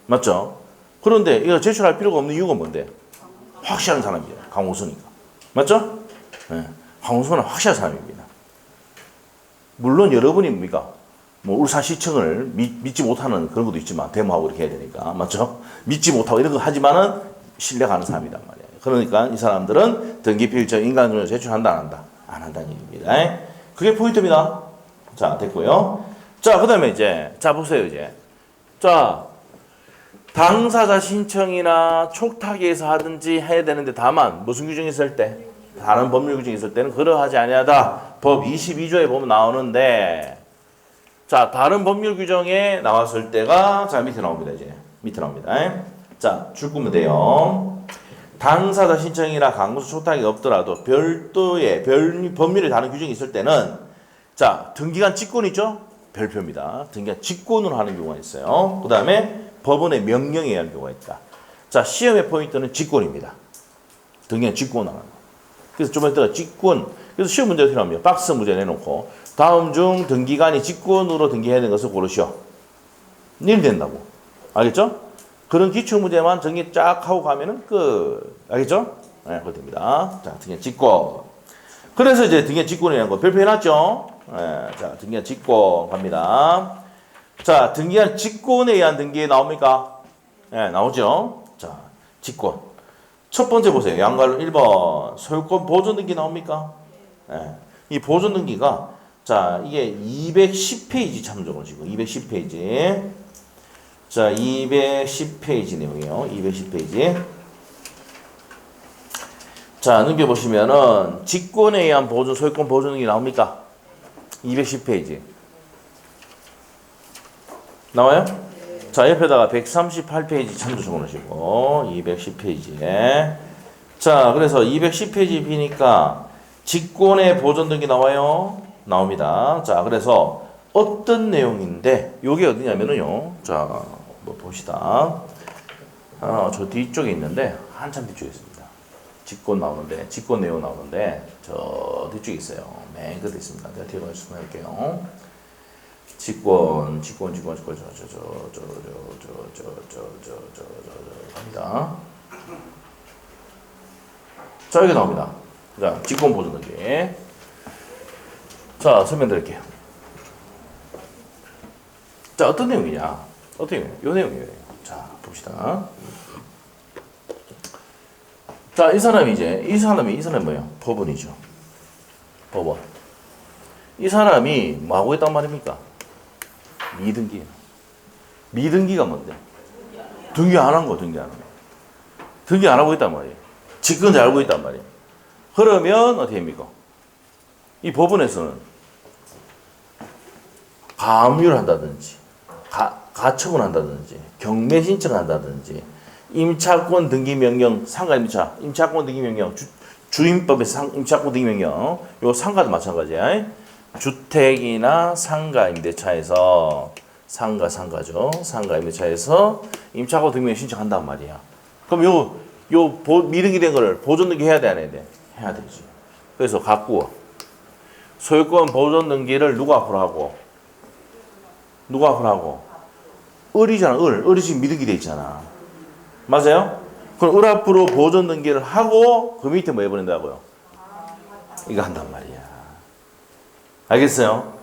맞죠? 그런데 이거 제출할 필요가 없는 이유가 뭔데? 확실한 사람이에요. 강공서니까. 맞죠? 네. 강공서는 확실한 사람입니다. 물론 여러분이 뭡니까? 울산시청을 믿지 못하는 그런 것도 있지만, 데모하고 이렇게 해야 되니까. 맞죠? 믿지 못하고 이런 거 하지만은 신뢰가는 사람이란 말이에요. 그러니까 이 사람들은 등기필적 인감증명을 제출한다, 안 한다? 안 한다는 얘기입니다. 그게 포인트입니다. 자, 됐고요. 자, 그 다음에 이제, 자, 보세요, 이제. 자, 당사자 신청이나 촉탁에서 하든지 해야 되는데, 다만 무슨 규정이 있을 때? 다른 법률 규정이 있을 때는 그러하지 아니하다. 법 22조에 보면 나오는데, 자, 다른 법률 규정에 나왔을 때가, 자, 밑에 나옵니다, 이제. 밑에 나옵니다. 자, 줄 거면 돼요. 당사자 신청이나 강구수 초탁이 없더라도 별도의 법률에 다른 규정이 있을 때는 자, 등기간 직권 있죠? 별표입니다. 등기간 직권으로 하는 경우가 있어요. 그 다음에 법원의 명령에 의한 경우가 있다. 자, 시험의 포인트는 직권입니다. 등기간 직권으로 하는 거. 그래서 좀 이따가 직권. 그래서 시험 문제가 필요합니다. 박스 문제 내놓고 다음 중 등기간이 직권으로 등기해야 되는 것을 고르시오. 일 된다고. 알겠죠? 그런 기출 문제만 정리 쫙 하고 가면은 알겠죠? 네, 그거 됩니다. 자, 등기간 직권. 그래서 이제 등기간 직권이라는 거 별표해놨죠? 네, 자, 등기간 직권 갑니다. 자, 등기간 직권에 의한 등기에 나옵니까? 네, 나오죠? 자, 직권. 첫 번째 보세요. 양갈로 1번. 소유권 보존 등기 나옵니까? 네, 이 보존 등기가 자, 이게 210페이지 참조로 지금 210페이지. 자, 210페이지 내용이에요. 210페이지. 자, 넘겨보시면은 직권에 의한 보존, 소유권 보존 등기 나옵니까? 210페이지. 나와요? 자, 옆에다가 138페이지 참조 적어놓으시고 210페이지에 자, 그래서 210페이지 비니까 직권의 보존 등기 나와요? 나옵니다. 자, 그래서 어떤 내용인데 요게 어디냐면은요. 자, 뭐 봅시다. 저 뒤쪽에 있는데 한참 뒤쪽에 있습니다. 직권 나오는데 직권 내용 나오는데 저 뒤쪽에 있어요. 맨 끝에 있습니다. 내가 뒤로 말씀해 볼게요. 직권 갑니다. 자, 여기 나옵니다. 자, 직권 보존 등기. 자, 설명드릴게요. 자, 어떤 내용이냐? 어떤 내용이에요? 이 내용이에요. 자, 봅시다. 자, 이 사람이 뭐예요? 법원이죠. 법원. 이 사람이 뭐 하고 있단 말입니까? 미등기. 미등기가 뭔데? 등기 안 한 거, 등기 안 한 거. 등기 안 하고 있단 말이에요. 직권자 알고 있단 말이에요. 그러면 어떻게 됩니까? 이 법원에서는 가압류를 한다든지, 가처분 한다든지, 경매 신청을 한다든지, 임차권 등기 명령, 상가 임차권 등기 명령, 주임법에서 임차권 등기 명령, 요 상가도 마찬가지야. 주택이나 상가 임대차에서 상가죠. 상가 임대차에서 임차권 등기 명령 신청한단 말이야. 그럼 미등기 된 거를 보존 등기 해야 돼, 안 해야 돼? 해야 되지. 그래서 갖고 소유권 보존 등기를 누가 앞으로 하고? 을이잖아, 을이 지금 미등기 돼 있잖아. 맞아요? 그럼 을 앞으로 보존 등기를 하고 그 밑에 뭐 해버린다고요? 이거 한단 말이야. 알겠어요?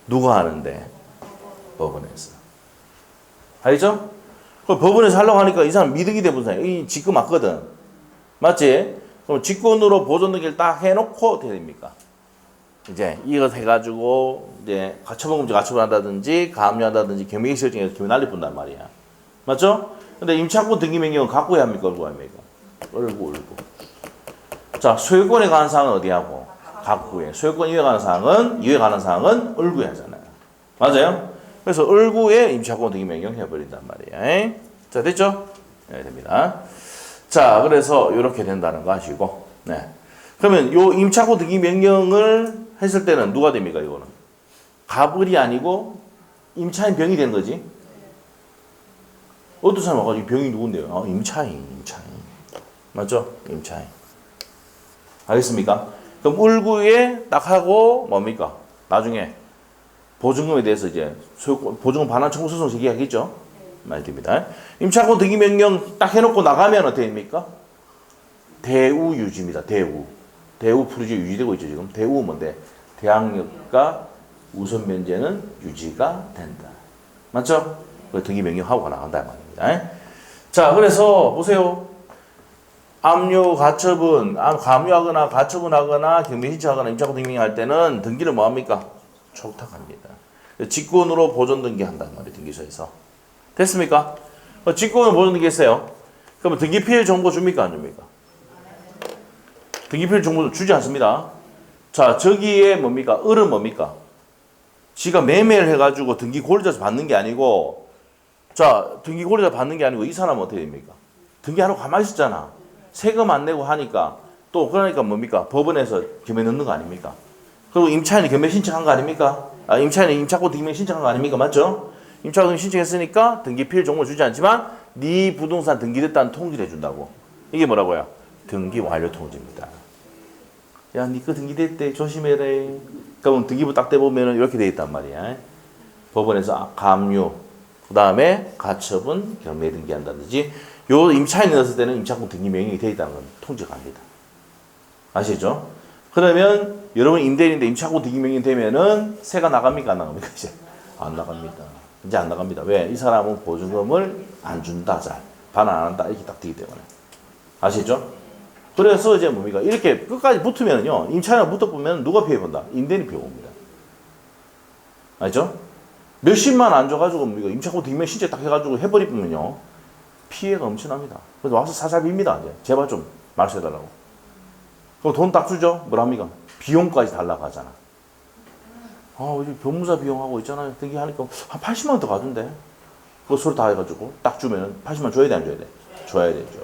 누가 하는데? 법원에서. 알겠죠? 그럼 법원에서 하려고 하니까 이 사람 미등기 된 분이야. 이 직권 맞거든. 맞지? 그럼 직권으로 보존 등기를 딱 해놓고 어떻게 됩니까? 이제 이것 해가지고 이제 가처분금지 가처분한다든지 가압류한다든지 경매 실증에서 경매 난리 분단 말이야. 맞죠? 근데 임차권 등기 명령은 갖고 해야 합니까? 얼고 합니까? 얼고. 자, 소유권에 관한 사항은 어디 하고? 갖고 해. 소유권 이외에 관한 사항은 얼구에 하잖아요. 맞아요? 그래서 얼구에 임차권 등기 명령 해버린단 말이야. 자, 됐죠? 네, 됩니다. 자, 그래서 이렇게 된다는 거 아시고. 네. 그러면 요 임차권 등기 명령을 했을 때는 누가 됩니까, 이거는? 갑을이 아니고 임차인 병이 되는 거지. 어떤 사람 와가지고 병이 누군데요? 임차인. 맞죠? 임차인. 알겠습니까? 그럼 울구에 딱 하고 뭡니까? 나중에 보증금에 대해서 이제 보증금 반환 청구 소송 제기하겠죠? 말입니다. 임차권 등기 명령 딱 해놓고 나가면 어떻게 됩니까? 대우 유지입니다. 대우 프로젝트 유지되고 있죠, 지금. 대우 뭔데? 대항력과 우선 면제는 유지가 된다. 맞죠? 그 등기 명령하고 나간다 말입니다. 자, 그래서 보세요. 압류, 가처분, 가압류하거나 가처분하거나 경매 신청하거나 임차권 등기 명령할 때는 등기를 뭐 합니까? 촉탁합니다. 직권으로 보존 등기한단 말이에요, 등기소에서. 됐습니까? 직권으로 보존 등기했어요. 그러면 등기필 정보 줍니까, 안 줍니까? 등기필 정보도 주지 않습니다. 자, 저기에 뭡니까? 을은 뭡니까? 지가 매매를 해가지고 등기 고리자서 받는 게 아니고, 자, 등기 고리자 받는 게 아니고 이 사람은 어떻게 됩니까? 등기하러 가만히 있었잖아. 세금 안 내고 하니까 또 그러니까 뭡니까? 법원에서 겸해 넣는 거 아닙니까? 그리고 임차인이 겸해 신청한 거 아닙니까? 임차인이 임차권 등기 신청한 거 아닙니까? 맞죠? 임차권 신청했으니까 등기필 종목을 주지 않지만 네 부동산 등기됐다는 통지를 해준다고. 이게 뭐라고요? 등기 완료 통지입니다. 야, 니 거 등기됐대. 조심해라. 그럼 등기부 딱 떼보면 이렇게 돼 있단 말이야. 법원에서 감유, 그 다음에 가처분, 경매 등기한다든지 요 임차인이 넣었을 때는 임차권 등기 명령이 되어 있다는 건 통지가 갑니다. 아시죠? 그러면 여러분 임대인인데 임차권 등기 명령이 되면은 세가 나갑니까? 안 나갑니까? 이제 안 나갑니다. 이제 안 나갑니다. 왜? 이 사람은 보증금을 안 준다. 잘. 반환 안 한다. 이렇게 딱 되기 때문에. 아시죠? 그래서 이제 뭡니까? 이렇게 끝까지 붙으면요. 임차인하고 붙어보면 누가 피해본다? 임대인이 피해봅니다. 알죠? 몇십만 안 줘가지고 뭡니까? 임차권 등기명 신청 딱 해가지고 해버리면요. 피해가 엄청납니다. 그래서 와서 살살 빕니다. 이제. 제발 좀 말씀해달라고. 그럼 돈 딱 주죠? 뭐랍니까? 비용까지 달라고 하잖아. 우리 변무사 비용하고 있잖아요. 등기하니까 한 80만 원 더 가던데. 그거 서로 다 해가지고 딱 주면 80만 줘야 돼, 안 줘야 돼? 줘야 되죠.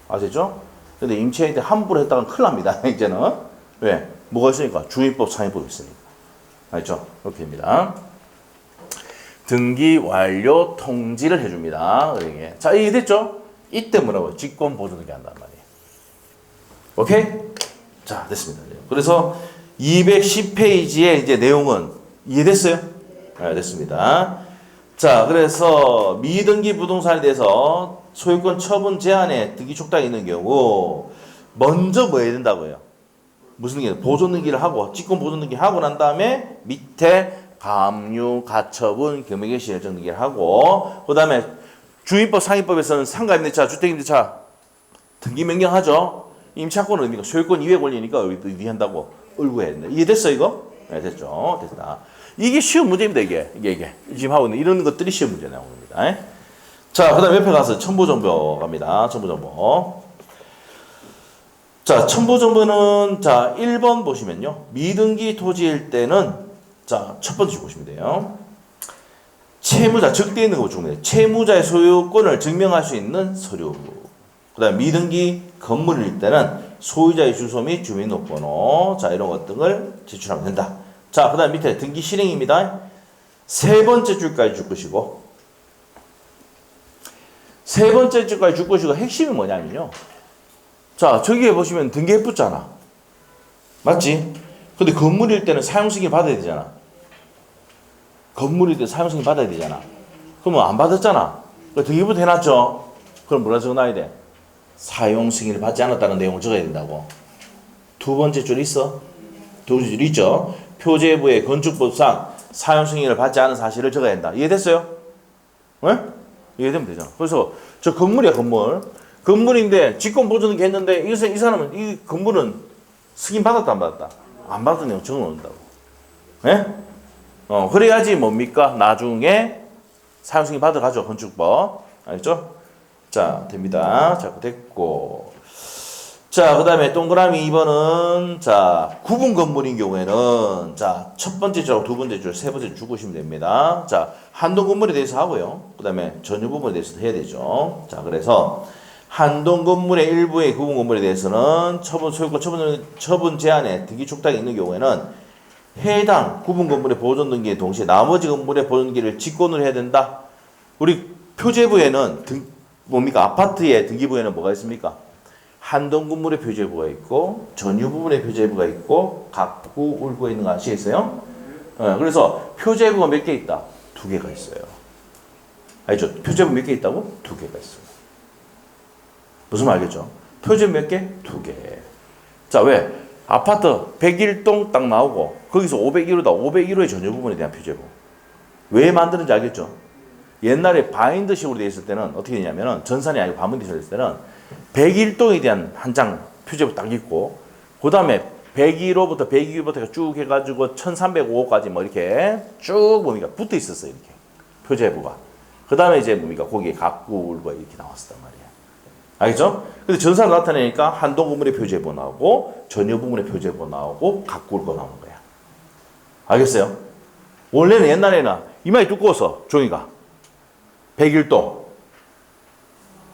아시죠? 근데 임차인한테 함부로 했다가 큰일 납니다. 이제는. 왜? 뭐가 있으니까? 주인법, 상인법이 있으니까. 알죠? 이렇게 됩니다. 등기 완료 통지를 해줍니다. 이게. 자, 이해됐죠? 이때 뭐라고? 직권 보존 등기 한단 말이에요. 오케이? 자, 됐습니다. 그래서 210페이지의 이제 내용은 이해됐어요? 네, 됐습니다. 자, 그래서 미등기 부동산에 대해서 소유권 처분 제한에 등기 촉탁이 있는 경우 먼저 뭐 해야 된다고요? 무슨 등기? 보존 등기를 하고 직권 보존 등기 하고 난 다음에 밑에 감유, 가처분, 경매개시 결정 등기를 하고 그 다음에 주인법, 상인법에서는 상가임대차, 주택임대차 등기 명령하죠. 임차권은 의미가 소유권 이외 권리니까 의미한다고 을고 해야 된다. 이해됐어 이거? 네, 됐죠. 됐다. 이게 쉬운 문제입니다. 이게 지금 하고 있는 이런 것들이 쉬운 문제 나오는 겁니다. 자, 그 다음에 옆에 가서 첨부정보 갑니다. 첨부정보. 자, 첨부정보는 자 1번 보시면요. 미등기 토지일 때는 자 첫 번째 보시면 돼요. 채무자 적대에 있는 거 보시면 돼요. 채무자의 소유권을 증명할 수 있는 서류. 그 다음에 미등기 건물일 때는 소유자의 주소 및 주민등록번호 자 이런 것들을 제출하면 된다. 자, 그 다음 밑에 등기 실행입니다. 세 번째 줄까지 줄 것이고 세 번째 줄까지 줄 것이고 핵심이 뭐냐면요. 자, 저기에 보시면 등기해 붙잖아. 맞지? 근데 건물일 때는 사용승인 받아야 되잖아. 건물일 때 사용승인 받아야 되잖아. 그러면 안 받았잖아. 등기부터 해놨죠. 그럼 뭐라 적어놔야 돼? 사용 승인을 받지 않았다는 내용을 적어야 된다고. 두 번째 줄 있어? 두 번째 줄 있죠? 표제부의 건축법상 사용 승인을 받지 않은 사실을 적어야 한다. 이해됐어요? 네? 이해되면 되잖아. 그래서 저 건물이야, 건물. 건물인데 직권 보존등기 했는데 이 사람은 이 건물은 승인 받았다 안 받았다? 안 받은 내용 적어 놓는다고. 네? 그래야지 뭡니까? 나중에 사용 승인 받아가죠, 건축법. 알겠죠? 자, 됩니다. 자, 됐고. 자, 그 다음에 동그라미 2번은, 자, 구분 건물인 경우에는, 자, 첫 번째 줄, 두 번째 줄, 세 번째 줄 주시면 됩니다. 자, 한동 건물에 대해서 하고요. 그 다음에 전유 부분에 대해서도 해야 되죠. 자, 그래서, 한동 건물의 일부의 구분 건물에 대해서는 소유권 처분 제한에 등기 촉탁이 있는 경우에는 해당 구분 건물의 보존 등기에 동시에 나머지 건물의 보존 등기를 직권으로 해야 된다. 우리 표제부에는 뭡니까? 아파트의 등기부에는 뭐가 있습니까? 한동 건물의 표제부가 있고 전유 부분의 표제부가 있고 각구 울구에 있는 거 아시겠어요? 그래서 표제부가 몇 개 있다? 2개가 있어요. 알죠? 표제부 몇 개 있다고? 2개가 있어요. 무슨 말 알겠죠? 표제부 몇 개? 2개. 자, 왜? 아파트 101동 딱 나오고 거기서 501호다. 501호의 전유 부분에 대한 표제부. 왜 만드는지 알겠죠? 옛날에 바인드식으로 되어 있을 때는 어떻게 되냐면은 전산이 아니고 바인드식으로 되어 있을 때는 101동에 대한 한 장 표제부 딱 있고 그 다음에 101호부터 102호부터 쭉 해가지고 1305호까지 뭐 이렇게 쭉 뭡니까? 붙어 있었어요. 이렇게 표제부가. 그 다음에 이제 뭡니까? 거기에 각구울과 이렇게 나왔었단 말이에요. 알겠죠? 근데 전사를 나타내니까 한동 건물의 표제부 나오고 전유 부분의 표제부 나오고 각구울과 나오는 거야. 알겠어요? 원래는 옛날에는 이마에 두꺼워서 종이가 101동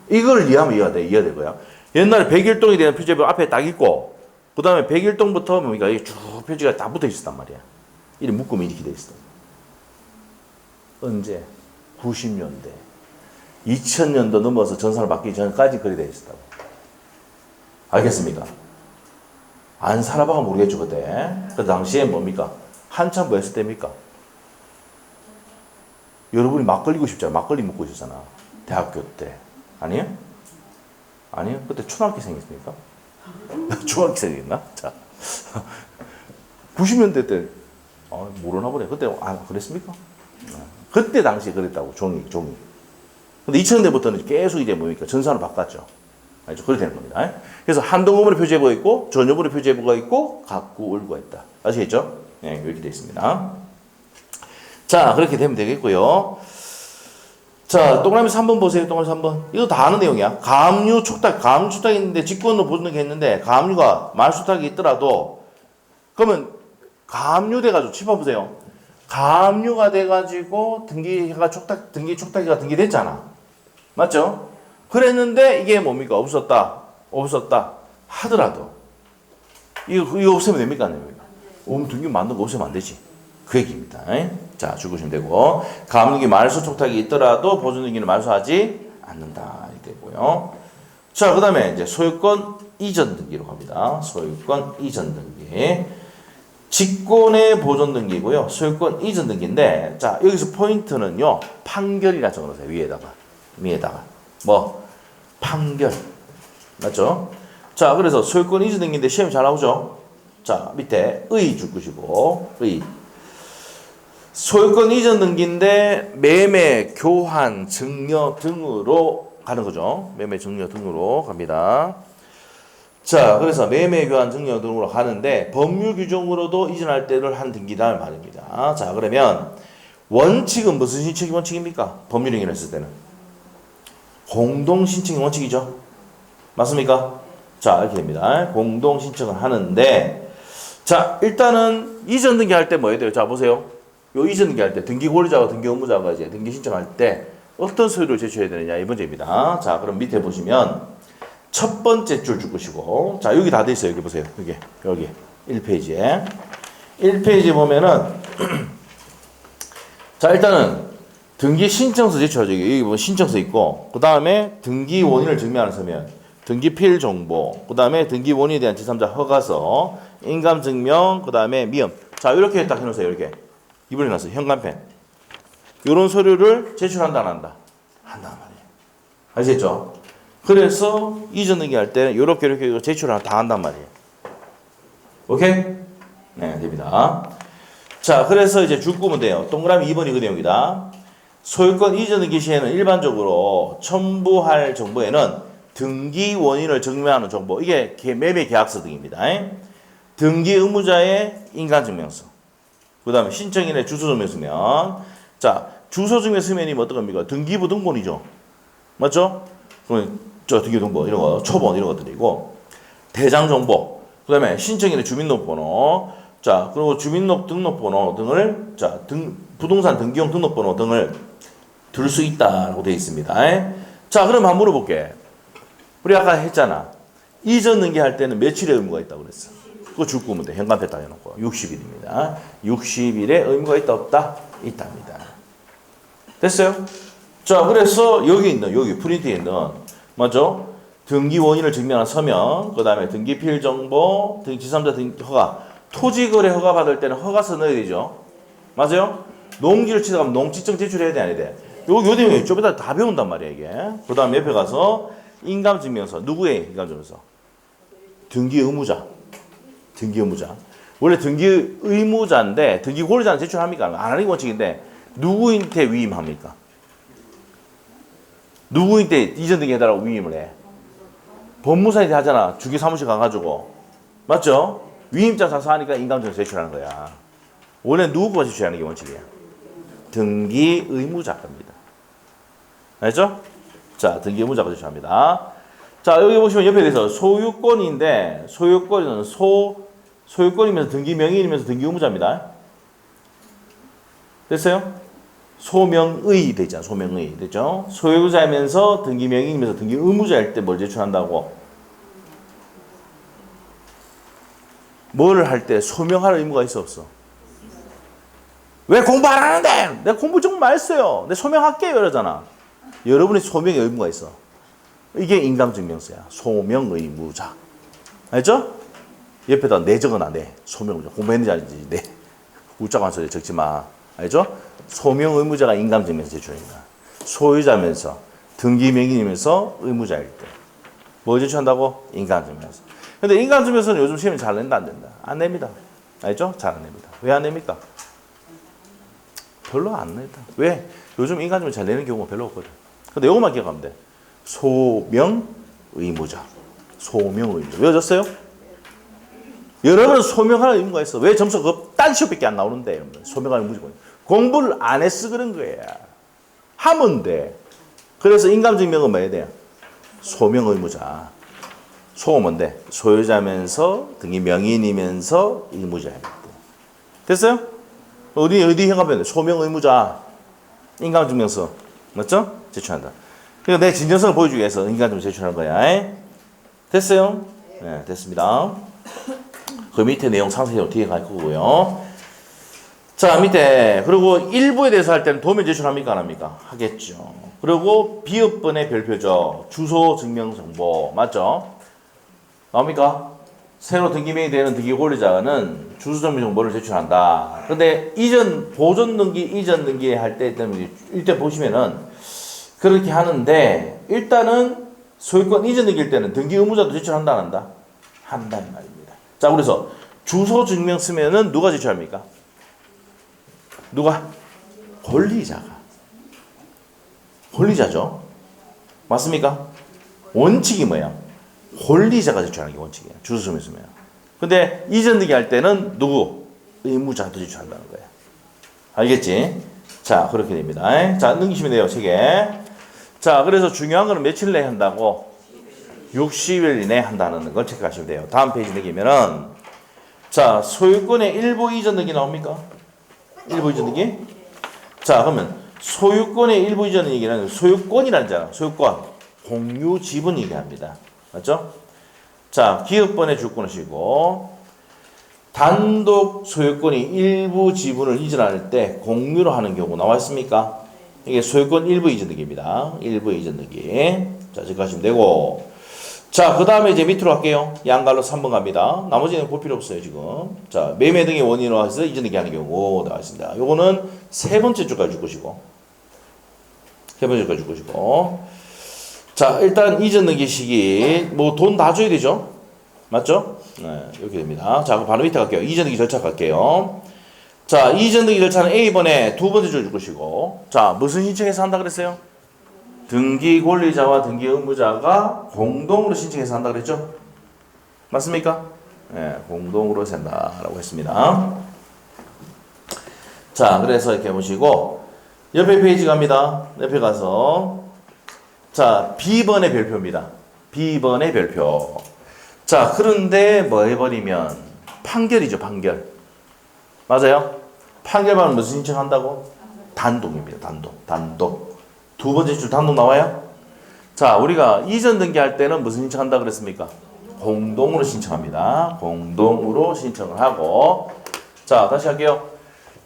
이걸 이해하면 이해가 될 거야. 옛날에 100일동에 대한 표제표 앞에 딱 있고, 그 다음에 100일동부터 뭡니까? 이게 쭉 표지가 다 붙어 있었단 말이야. 이렇게 묶음이 이렇게 돼 있어. 언제? 90년대. 2000년도 넘어서 전선을 받기 전까지 그리 돼 있었다고. 알겠습니까? 안 살아봐가 모르겠죠, 그때. 그 당시에 뭡니까? 한참 뭐 했을 때입니까? 여러분이 막 걸리고 싶잖아. 막걸리 먹고 있었잖아. 대학교 때. 아니에요? 아니요? 그때 초등학생이었습니까? 중학생이었나? 자. 90년대 때, 모르나 보네. 그때, 그랬습니까? 그때 당시에 그랬다고. 종이. 근데 2000년대부터는 계속 이제 뭡니까? 전산을 바꿨죠. 알죠? 그렇게 되는 겁니다. 그래서 한동음으로 표제부가 있고, 전유부로 표제부가 있고, 각구, 을구가 있다. 아시겠죠? 네, 이렇게 되어 있습니다. 자, 그렇게 되면 되겠고요. 자, 동그라미 3번 보세요. 동그라미 3번. 이거 다 아는 내용이야. 가압류, 촉탁. 가압류, 촉탁이 있는데, 직권으로 보존하게 했는데, 가압류가 말수탁이 있더라도, 그러면 가압류 돼가지고, 짚어보세요. 가압류가 돼가지고, 등기 촉탁기가 등기됐잖아. 맞죠? 그랬는데, 이게 뭡니까? 없었다 하더라도, 이거 없애면 됩니까? 안 됩니까? 등기 만든 거 없애면 안 되지. 그 얘기입니다. 자, 죽으시면 되고, 가압류기 말소 촉탁이 있더라도 보존등기는 말소하지 않는다. 이렇게 되고요. 자, 그 다음에 이제 소유권 이전 등기로 갑니다. 소유권 이전 등기. 직권의 보존 등기고요. 소유권 이전 등기인데, 자, 여기서 포인트는요, 판결이라 적어놓으세요. 위에다가. 뭐, 판결. 맞죠? 자, 그래서 소유권 이전 등기인데 시험이 잘 나오죠? 자, 밑에 의 줄 것이고, 의. 소유권 이전 등기인데 매매, 교환, 증여 등으로 가는 거죠. 매매, 증여 등으로 갑니다. 자, 그래서 매매, 교환, 증여 등으로 가는데 법률 규정으로도 이전할 때를 한 등기다 말입니다. 자, 그러면 원칙은 무슨 신청이 원칙입니까? 법률 행위를 했을 때는 공동 신청이 원칙이죠. 맞습니까? 자, 이렇게 됩니다. 공동 신청을 하는데, 자, 일단은 이전 등기 할 때 뭐 해야 돼요? 자, 보세요. 요 이전 등기 할 때 등기 권리자와 등기 의무자가 이제 등기 신청할 때 어떤 서류를 제출해야 되느냐 이 문제입니다. 자, 그럼 밑에 보시면 첫 번째 줄 줄 것이고, 자, 여기 다 돼 있어요. 여기 보세요. 여기 1페이지에 1페이지 보면은 자, 일단은 등기 신청서 제출하죠. 여기 보면 신청서 있고, 그 다음에 등기 원인을 증명하는 서면, 등기 필 정보, 그 다음에 등기 원인에 대한 제3자 허가서, 인감 증명, 그 다음에 미음. 자, 이렇게 딱 해놓으세요. 이렇게. 이번에 나왔어요. 현관펜. 요런 서류를 제출한다, 안 한다? 한단 말이에요. 아시겠죠? 그래서 이전 등기 할 때는 이렇게 제출을 다 한단 말이에요. 오케이? 네, 됩니다. 자, 그래서 이제 줄 꾸면 돼요. 동그라미 2번이 그 내용이다. 소유권 이전 등기 시에는 일반적으로 첨부할 정보에는 등기 원인을 증명하는 정보, 이게 매매 계약서 등입니다. 등기 의무자의 인감증명서, 그 다음에 신청인의 주소증명서면, 자, 주소증명서면이 어떤 겁니까? 등기부 등본이죠. 맞죠? 그러면 저 등기부 등본 이런 거, 초본 이런 것들이고, 대장 정보, 그 다음에 신청인의 주민등록번호, 자, 그리고 주민등록번호 등을, 자, 부동산 등기용 등록번호 등을 둘 수 있다고 되어 있습니다. 자, 그럼 한번 물어볼게. 우리 아까 했잖아. 이전 등기할 때는 며칠의 의무가 있다고 그랬어. 그거 줄 거면 돼. 현관패 딱 해놓고. 60일입니다. 60일의 의무가 있다, 없다? 있답니다. 됐어요? 자, 그래서 여기 프린트에 있는, 맞죠? 등기 원인을 증명한 서면, 그 다음에 등기 필 정보, 제3자 등기 허가, 토지거래 허가 받을 때는 허가서 넣어야 되죠? 맞아요? 농지를 치다 가면 농지증 제출해야 돼, 안 해야 돼? 요 내용이 좀 이따 다 배운단 말이야, 이게. 그 다음 옆에 가서 인감증명서. 누구의 인감증명서? 등기 의무자. 원래 등기 의무자인데, 등기 권리자는 제출합니까? 안 하는 게 원칙인데, 누구한테 위임합니까? 누구한테 이전 등기 해달라고 위임을 해? 법무사한테 하잖아. 주기사무실 가가지고. 맞죠? 위임자 사서하니까 인감증명 제출하는 거야. 원래 누구가 제출하는 게 원칙이야? 등기 의무자 겁니다. 알죠? 자, 등기 의무자가 제출합니다. 자, 여기 보시면 옆에 대해서 소유권인데, 소유권은 소유권이면서 등기 명의이면서 등기 의무자입니다. 됐어요? 소명의 되잖아. 소명의. 됐죠? 소유자이면서 등기 명의이면서 등기 의무자일 때 뭘 제출한다고? 뭐를 할 때 소명할 의무가 있어 없어? 왜 공부 안 하는데? 내가 공부 정말 했어요. 내가 소명할게요 이러잖아. 여러분이 소명의 의무가 있어. 이게 인감증명서야. 소명의무자. 알죠? 옆에다 내 적어놔. 내 소명의무자. 공부했는지 아닌지 내 우짜고 한 소리 적지 마. 알죠? 소명의무자가 인감증명서 제출합니다. 소유자면서 등기명의이면서 의무자일 때. 뭐 제출한다고? 인감증명서. 근데 인감증명서는 요즘 시험에 잘 낸다 안 된다? 안 냅니다. 알죠? 잘 안 냅니다. 왜 안 냅니까? 별로 안 낸다. 왜? 요즘 인감증명서 잘 내는 경우가 별로 없거든. 근데 이것만 기억하면 돼. 소명의무자. 소명의무자. 외워졌어요? 여러분은 소명할 의무가 있어. 왜 점수가 딴 시험밖에 안 나오는데? 여러분. 소명할 의무가 공부를 안 했어 그런 거야. 하면 돼. 그래서 인감증명은 뭐 해야 돼요? 소명의무자. 소가 뭔데? 소유자면서 등기 명의인이면서 의무자야. 됐어요? 어디 해가면 소명의무자. 인감증명서. 맞죠? 제출한다. 그러니까 내 진정성을 보여주기 위해서 인감증명서 제출하는 거야. 됐어요? 네, 됐습니다. 그 밑에 내용 상세히 뒤에 갈 거고요. 자, 밑에 그리고 일부에 대해서 할 때는 도면 제출합니까 안 합니까? 하겠죠. 그리고 비읍번의 별표죠. 주소 증명정보 맞죠? 나옵니까? 새로 등기명이 되는 등기 권리자는 주소 증명정보를 제출한다. 근데 이전 보존 등기 이전 등기 할 때 때문에 일단 보시면은 그렇게 하는데 일단은 소유권 이전 등기일 때는 등기 의무자도 제출한다 안 한다? 한단 말입니다. 자, 그래서 주소 증명 쓰면은 누가 제출합니까? 누가? 권리자가. 권리자죠. 맞습니까? 원칙이 뭐야? 권리자가 제출하는 게 원칙이야. 주소 증명 쓰면. 근데 이전 등기 할 때는 누구? 의무자도 제출한다는 거야. 알겠지? 자, 그렇게 됩니다. 자, 넘기시면 돼요, 책에. 자, 그래서 중요한 거는 며칠 내에 한다고? 60일 이내에 한다는 걸 체크하시면 돼요. 다음 페이지 넘기면은 자, 소유권의 일부 이전 등기 나옵니까? 일부 이전 등기? 자, 그러면 소유권의 일부 이전 얘기는 소유권이라는 잖아. 소유권. 공유 지분 얘기합니다. 맞죠? 자, 기업번의 주권이시고 단독 소유권이 일부 지분을 이전할 때 공유로 하는 경우 나와 있습니까? 이게 소유권 일부 이전 등기입니다. 일부 이전 등기. 자, 체크하시면 되고 자, 그 다음에 이제 밑으로 갈게요. 양갈로 3번 갑니다. 나머지는 볼 필요 없어요, 지금. 자, 매매 등의 원인으로 해서 이전 등기 하는 경우 나와 있습니다. 요거는 세 번째 줄까지 줄 것이고. 세 번째 줄까지 줄 것이고. 자, 일단 이전 등기 시기, 뭐 돈 다 줘야 되죠? 맞죠? 네, 이렇게 됩니다. 자, 그럼 바로 밑에 갈게요. 이전 등기 절차 갈게요. 자, 이전 등기 절차는 A번에 두 번째 줄 것이고. 자, 무슨 신청해서 한다 그랬어요? 등기 권리자와 등기 의무자가 공동으로 신청해서 한다 그랬죠? 맞습니까? 네, 공동으로 한다라고 했습니다. 자, 그래서 이렇게 보시고 옆에 페이지 갑니다. 옆에 가서 자, B번의 별표입니다. B번의 별표. 자, 그런데 뭐 해버리면 판결이죠, 판결. 맞아요? 판결만 무슨 신청한다고? 단독입니다. 단독. 두 번째 줄 단독 나와요? 자, 우리가 이전 등기할 때는 무슨 신청한다 그랬습니까? 공동으로 신청합니다. 공동으로 신청을 하고 자, 다시 할게요.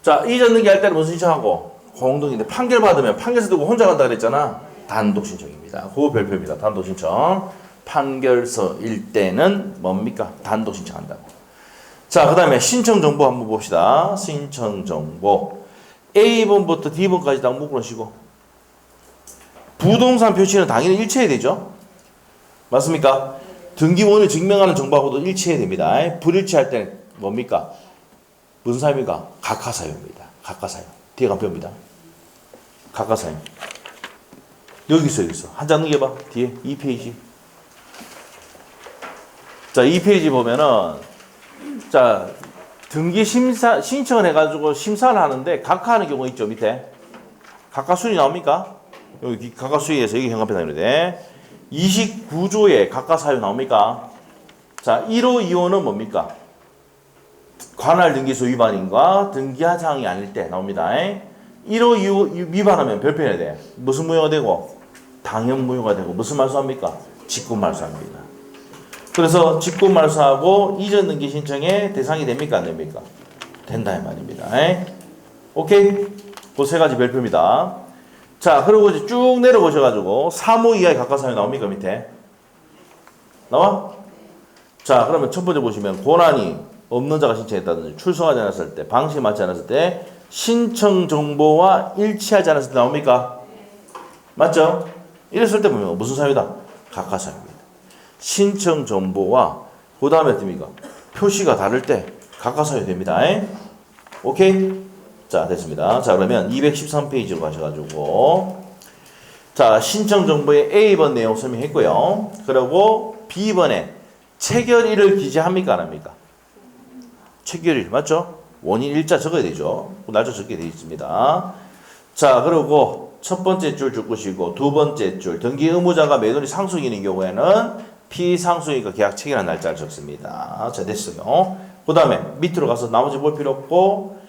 자, 이전 등기할 때는 무슨 신청하고? 공동인데 판결 받으면 판결서 두고 혼자 간다 그랬잖아. 단독 신청입니다. 그 별표입니다. 단독 신청. 판결서일 때는 뭡니까? 단독 신청한다고. 자, 그 다음에 신청 정보 한번 봅시다. 신청 정보. A번부터 D번까지 다 묶어놓으시고 부동산 표시는 당연히 일치해야 되죠. 맞습니까? 등기원을 증명하는 정보하고도 일치해야 됩니다. 불일치할 때는 뭡니까? 무슨 사유입니까? 각하사유입니다. 각하사유. 뒤에 가면 배웁니다. 각하사유. 여기 있어, 여기 있어. 한 장 넘겨봐. 뒤에 2페이지. 자, 2페이지 보면은 자, 등기 심사 신청을 해가지고 심사를 하는데 각하하는 경우 있죠, 밑에. 각하순위 나옵니까? 여기 각하수위에서 여기 현관표 나오는데 29조에 각하사유 나옵니까? 자, 1호, 2호는 뭡니까? 관할 등기소 위반인과 등기하자항이 아닐 때 나옵니다. 1호, 2호 위반하면 별표해야 돼. 무슨 무효가 되고? 당연 무효가 되고 무슨 말소합니까? 직권 말소합니다. 그래서 직권 말소하고 이전 등기 신청의 대상이 됩니까? 안 됩니까? 된다 이 말입니다. 오케이? 그 세 가지 별표입니다. 자, 그리고 이제 쭉 내려보셔가지고 사무 이하의 가까사항이 나옵니까? 밑에 나와? 자, 그러면 첫 번째 보시면 권한이 없는 자가 신청했다든지 출석하지 않았을 때, 방식이 맞지 않았을 때, 신청 정보와 일치하지 않았을 때 나옵니까? 맞죠? 이랬을 때 보면 무슨 사유다? 가까사유입니다. 신청 정보와 그 다음에 어떻습니까? 표시가 다를 때 가까사유 됩니다. 오케이? 자, 됐습니다. 자, 그러면 213페이지로 가셔가지고 자, 신청 정보의 A번 내용 설명했고요. 그리고 B번에 체결일을 기재합니까? 안 합니까? 체결일 맞죠? 원인 일자 적어야 되죠. 날짜 적게 되어 있습니다. 자, 그리고 첫 번째 줄 적으시고 두 번째 줄 등기 의무자가 매도인이 상속인인 경우에는 피상속인과 계약 체결한 날짜를 적습니다. 자, 됐어요. 그 다음에 밑으로 가서 나머지 볼 필요 없고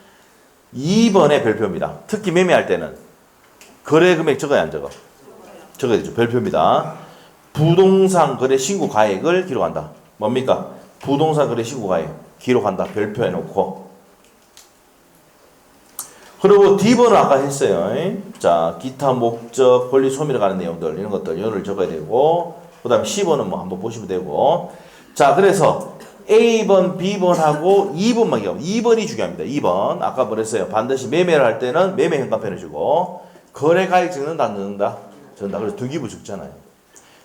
2번의 별표입니다. 특히 매매할 때는 거래 금액 적어야 안 적어? 적어야 되죠. 별표입니다. 부동산 거래 신고 가액을 기록한다. 뭡니까? 부동산 거래 신고 가액 기록한다. 별표해 놓고. 그리고 D번은 아까 했어요. 자, 기타 목적, 권리 소멸에 관한 내용들 이런 것들 이거를 적어야 되고 그 다음에 C번은 뭐 한번 보시면 되고 자, 그래서 A번, B번하고 2번만 기억. 2번이 중요합니다. 2번. 아까 뭐랬어요? 반드시 매매를 할 때는 매매 현관편을 주고 거래 가액 적는다 안 적는다? 적는다. 그래서 등기부 적잖아요.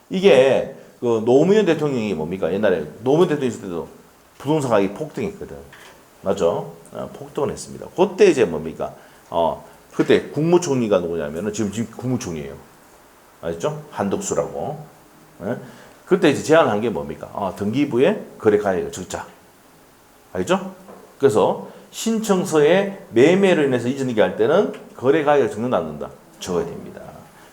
이게 그 노무현 대통령이 뭡니까? 옛날에 노무현 대통령 있을 때도 부동산 가격이 폭등했거든. 맞죠? 폭등을 했습니다. 그때 이제 뭡니까? 그때 국무총리가 누구냐면은 지금 국무총리예요. 아시죠? 한덕수라고. 예? 그때 이제 제안한 게 뭡니까? 등기부에 거래 가액을 적자. 알겠죠? 그래서 신청서에 매매로 인해서 이전이기 할 때는 거래 가액을 적는다 안 적는다? 적어야 됩니다.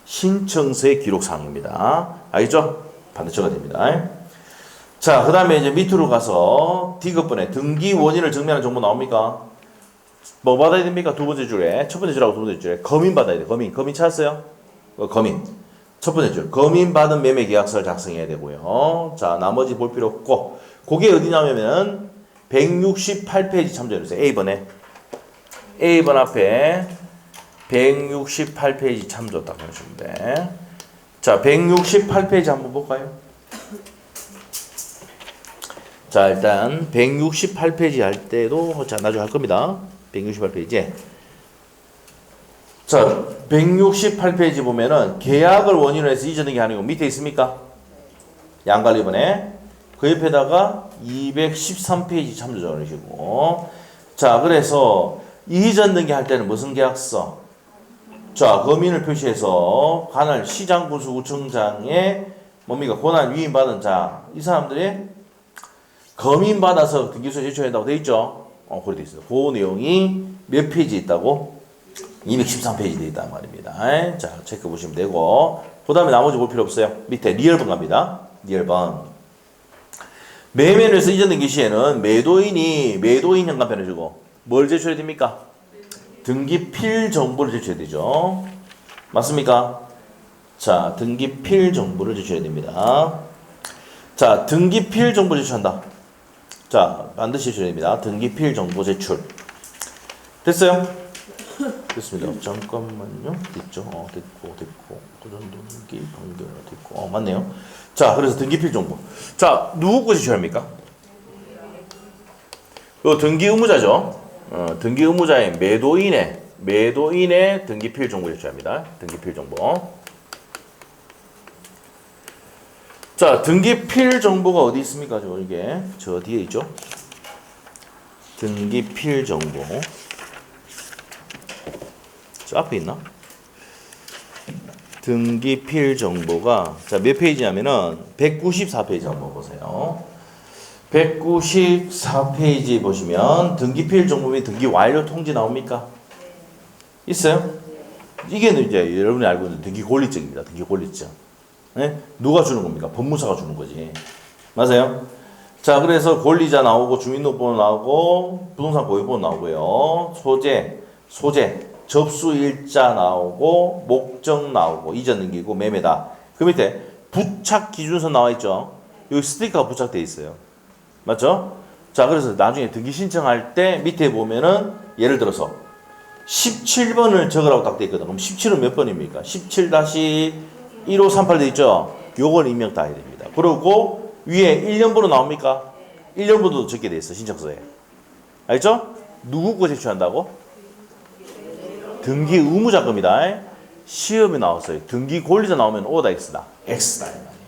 신청서의 기록사항입니다. 알겠죠? 반드시 적어야 됩니다. 자, 그 다음에 이제 밑으로 가서 D급번에 등기 원인을 증명하는 정보 나옵니까? 뭐 받아야 됩니까? 두 번째 줄에. 첫 번째 줄하고 두 번째 줄에. 검인 받아야 돼. 검인. 검인 찾았어요? 검인. 첫 번째 줄. 검인받은 매매 계약서를 작성해야 되고요. 자, 나머지 볼 필요 없고. 그게 어디냐면 168페이지 참조해주세요. A번에. A번 앞에 168페이지 참조 딱 해주시면 돼. 자, 168페이지 한번 볼까요? 자, 일단 168페이지 할 때도 자, 나중에 할 겁니다. 168페이지. 자, 168페이지 보면은 계약을 원인으로 해서 이전 등기 하는 거 밑에 있습니까? 양관리번에 그 옆에다가 213페이지 참조 적으시고 자, 그래서 이전 등기 할 때는 무슨 계약서? 자, 검인을 표시해서 관할 시장군수구청장에 뭡니까? 권한 위임받은 자, 이 사람들이 검인받아서 등기소에 제출해야 한다고 되어 있죠? 그래 되어 있어요. 그 내용이 몇 페이지 있다고? 213페이지 되어 있단 말입니다. 자, 체크 보시면 되고 그 다음에 나머지 볼 필요 없어요. 밑에 리얼번 갑니다. 리얼번. 매매를 해서 이전 등기 시에는 매도인 현관편을 주고 뭘 제출해야 됩니까? 등기필 정보를 제출해야 되죠. 맞습니까? 자, 등기필 정보를 제출해야 됩니다. 자, 등기필 정보 제출한다. 자, 반드시 제출해야 됩니다. 등기필 정보 제출. 됐어요? 됐습니다. 잠깐만요. 됐죠? 됐고. 고전 등기 판결 됐고. 맞네요. 자, 그래서 등기필 정보. 자, 누구 거 제출합니까? 요 등기 의무자죠. 등기 의무자의 매도인의 등기필 정보 제출합니다. 등기필 정보. 자, 등기필 정보가 어디 있습니까? 저 뒤에 있죠? 등기필 정보. 저 앞에 있나? 등기필 정보가 자, 몇 페이지냐면은 194페이지 한번 보세요. 194페이지 보시면 등기필 정보 및 등기 완료 통지 나옵니까? 있어요? 이게 이제 여러분이 알고 있는 등기 권리증입니다. 등기 권리증. 네? 누가 주는 겁니까? 법무사가 주는 거지. 맞아요? 자, 그래서 권리자 나오고 주민등록번호 나오고 부동산 고유번호 나오고요. 소재, 접수일자 나오고 목적 나오고 이전 등기고 매매다. 그 밑에 부착 기준서 나와 있죠. 여기 스티커가 부착되어 있어요. 맞죠? 자, 그래서 나중에 등기 신청할 때 밑에 보면은 예를 들어서 17번을 적으라고 딱 돼 있거든. 그럼 17은 몇 번입니까? 17-1538 돼 있죠? 요걸 입력 다 해야 됩니다. 그리고 위에 1년번호 나옵니까? 1년번호도 적게 돼 있어, 신청서에. 알죠? 누구 거 제출한다고? 등기 의무자 겁니다. 시험에 나왔어요. 등기 권리자 나오면 O다 X다. X다.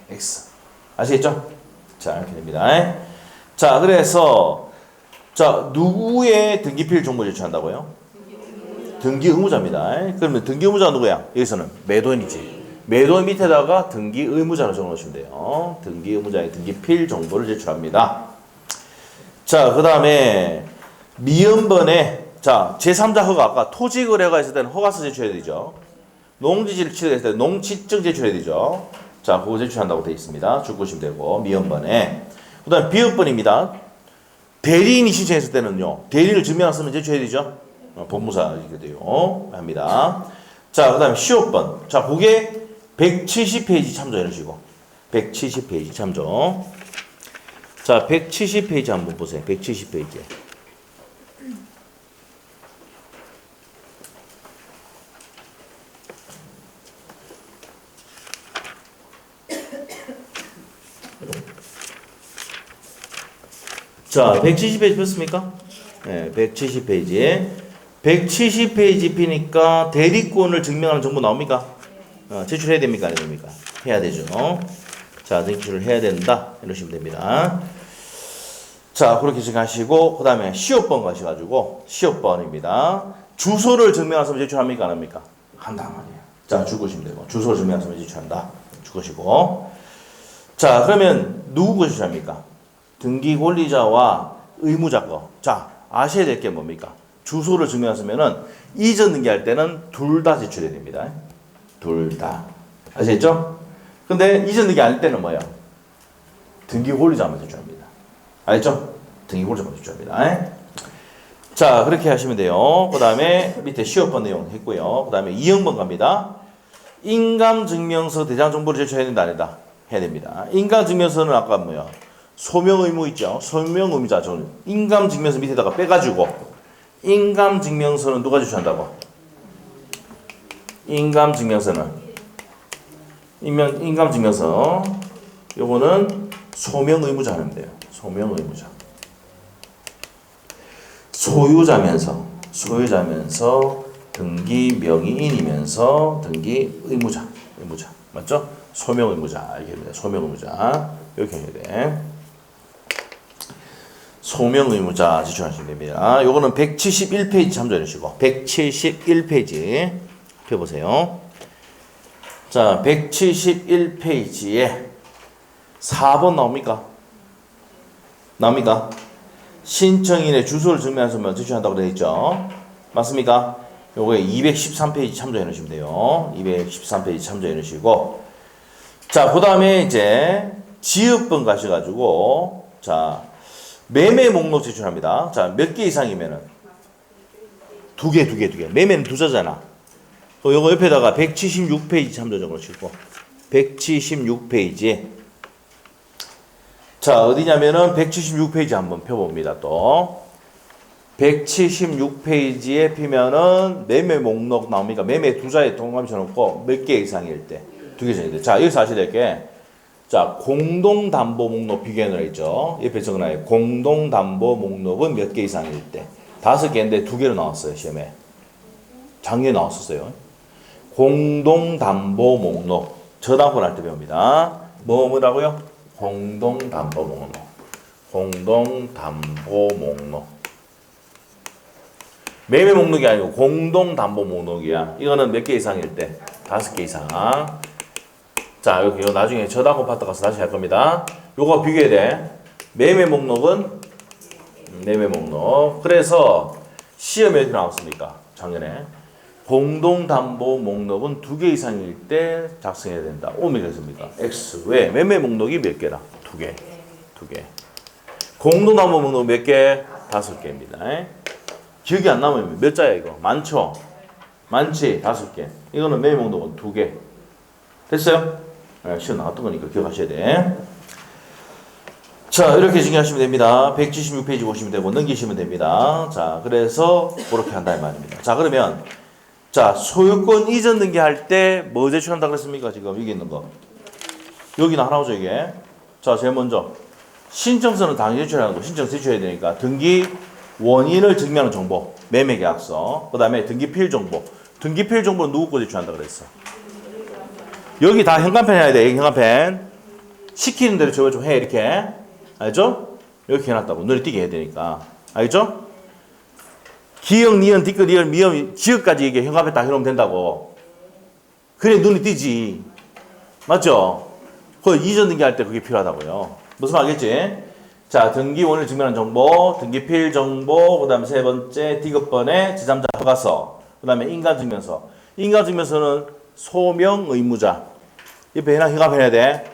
X. 아시겠죠? 자, 이렇게 됩니다. 자, 그래서 자, 누구의 등기필 정보 제출한다고요? 등기 의무자입니다. 그러면 등기 의무자가 누구야? 여기서는 매도인이지. 매도인 밑에다가 등기 의무자를 적어놓으시면 돼요. 등기 의무자의 등기필 정보를 제출합니다. 자, 그 다음에 미연번에 자, 제3자 허가, 아까 토지 거래가 있을 때는 허가서 제출해야 되죠. 농지지를 취득했을 때 농지증 제출해야 되죠. 자, 그거 제출한다고 되어 있습니다. 줄 것이면 되고, 미연번에. 그 다음에 비연번입니다. 대리인이 신청했을 때는요, 대리인을 증명을 쓰면 제출해야 되죠. 법무사 이렇게 돼요. 합니다. 자, 그 다음에 시효번. 자, 그게 170페이지 참조해 주시고. 170페이지 참조. 자, 170페이지 한번 보세요. 170페이지. 자, 170페이지 폈습니까? 네, 170페이지. 170페이지 피니까 대리권을 증명하는 정보 나옵니까? 제출해야 됩니까? 안 됩니까? 해야 되죠. 자, 제출을 해야 된다. 이러시면 됩니다. 자, 그렇게 생각하시고, 그 다음에 시효번 가셔가지고, 시효번입니다. 주소를 증명하시면 제출합니까? 안 합니까? 한다 말이에요. 자, 줄 것이면 되고, 주소를 증명하시면 제출한다. 줄 것이고. 자, 그러면 누구 거 제출합니까? 등기 권리자와 의무자 거. 자, 아셔야 될 게 뭡니까? 주소를 증명하시면은 이전 등기할 때는 둘 다 제출해야 됩니다. 둘 다. 아시겠죠? 근데 이전 등기 할 때는 뭐예요? 등기 권리자만 제출합니다. 알죠? 등기 권리자만 제출합니다. 자, 그렇게 하시면 돼요. 그 다음에 밑에 시효번 내용 했고요. 그 다음에 2형번 갑니다. 인감증명서 대장 정보를 제출해야 된다, 안 된다? 해야 됩니다. 인감증명서는 아까 뭐야? 소명 의무 있죠? 소명 의무자. 저는 인감증명서 밑에다가 빼가지고 인감증명서는 누가 제출한다고? 인감증명서는 인감증명서 요거는 소명 의무자 하면 돼요. 소명 의무자. 소유자면서 등기 명의인이면서 등기 의무자. 맞죠? 소명 의무자 이게 됩니다. 소명 의무자 이렇게 해야 돼. 소명 의무자 제출하시면 됩니다. 요거는 171페이지 참조해 주시고 171페이지 펴보세요. 자, 171페이지에 4번 나옵니까? 나옵니까? 신청인의 주소를 증명해서 제출한다고 되어 있죠. 맞습니까? 요거에 213페이지 참조해 놓으시면 돼요. 213페이지 참조해 놓으시고 자, 그 다음에 이제 지읒번 가셔가지고 자, 매매 목록 제출합니다. 자, 몇 개 이상이면은 두 개. 매매는 두 자잖아. 요거 옆에다가 176페이지 참조 적어주시고 176페이지. 자, 어디냐면은 176페이지 한번 펴봅니다. 또 176페이지에 피면은 매매 목록 나옵니까? 매매 두 자에 동그라미 쳐놓고 몇 개 이상일 때 두 개 정도. 자, 여기서 아셔야 될 게 자, 공동담보 목록 비교해놓으라 있죠. 옆에 적어놔요. 공동담보 목록은 몇 개 이상일 때. 5개인데 2개로 나왔어요, 시험에. 작년에 나왔었어요. 공동담보 목록. 저당권 할 때 배웁니다. 뭐라고요? 공동담보 목록. 공동담보 목록. 매매 목록이 아니고 공동담보 목록이야. 이거는 몇 개 이상일 때? 5개 이상. 자, 여기 나중에 저당권 파트 가서 다시 할 겁니다. 요거 비교해야 돼. 매매 목록은 매매 목록. 그래서 시험에 어디 나왔습니까? 작년에. 공동담보 목록은 2개 이상일 때 작성해야 된다. 오미가 있습니까? X. 왜? 매매 목록이 몇 개라? 2개. 공동담보 목록 몇 개? 5개입니다. 기억이 안 나면 몇 자야 이거? 많죠? 많지? 5개. 이거는 매매 목록은 2개. 됐어요? 시험 나왔던 거니까 기억하셔야 돼. 자, 이렇게 정리하시면 됩니다. 176페이지 보시면 되고 넘기시면 됩니다. 자, 그래서 그렇게 한다 이 말입니다. 자, 그러면 자, 소유권 이전 등기할 때 뭐 제출한다 그랬습니까? 지금 여기 있는 거. 여기는 하나죠, 이게. 자, 제일 먼저 신청서는 당연히 제출하는 거. 신청 제출해야 되니까 등기 원인을 증명하는 정보, 매매 계약서. 그다음에 등기 필 정보. 등기 필 정보는 누구 거 제출한다 그랬어? 여기 다 현관펜 해야 돼. 현관펜. 시키는 대로 저거 좀 해, 이렇게. 알죠? 이렇게 해놨다고. 눈에 띄게 해야 되니까. 알죠? 기역, 니은, 디귿, 리을, 미음, 지역까지 이게 현관펜 다 해놓으면 된다고. 그래, 눈에 띄지. 맞죠? 그 이전 등기할 때 그게 필요하다고요. 무슨 말 알겠지? 자, 등기 원인을 증명하는 정보, 등기 필 정보, 그 다음에 세 번째, 디귿번에 지참자 허가서, 그 다음에 인가증명서. 인가증명서는 소명 의무자. 옆에 현관펜 해야 돼.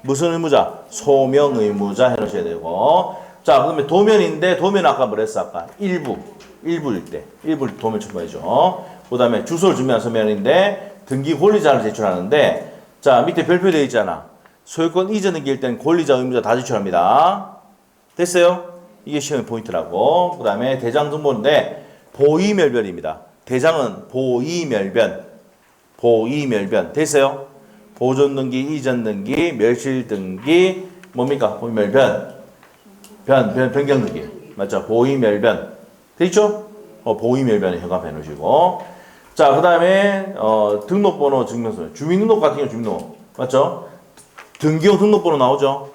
무슨 의무자? 소명 의무자 해놓으셔야 되고. 자, 그다음에 도면인데, 도면 아까 뭐랬어? 아까 일부일 때. 일부 도면 첨부해줘. 그 다음에 주소를 증명한 서면인데, 등기 권리자를 제출하는데, 자, 밑에 별표되어 있잖아. 소유권 이전 등기일 때는 권리자, 의무자 다 제출합니다. 됐어요? 이게 시험의 포인트라고. 그 다음에 대장 등본인데, 보이멸변입니다. 대장은 보이멸변. 됐어요? 보존 등기, 이전 등기, 멸실 등기, 뭡니까? 보이멸변. 변경 등기. 맞죠? 보이멸변. 됐죠? 보이멸변에 현관펜 놓으시고. 자, 그 다음에, 등록번호 증명서. 주민등록 같은 경우 주민등록. 맞죠? 등기용 등록번호 나오죠?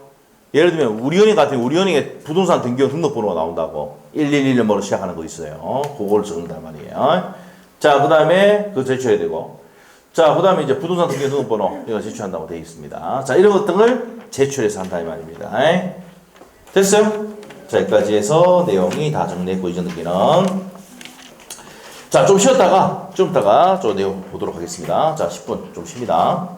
예를 들면, 우리은행 같은 경우, 우리은행에 부동산 등기용 등록번호가 나온다고. 111번으로 시작하는 거 있어요. 그걸 적는단 말이에요. 자, 그 다음에, 그거 제출해야 되고. 자, 그 다음에 이제 부동산 등기 등록번호 이거 제출한다고 되어 있습니다. 자, 이런 것들을 제출해서 한다 이 말입니다. 됐어요? 자, 여기까지 해서 내용이 다 정리했고 이전 등기는 자, 좀 쉬었다가 좀 이따가 저 내용 보도록 하겠습니다. 자, 10분 좀 쉽니다.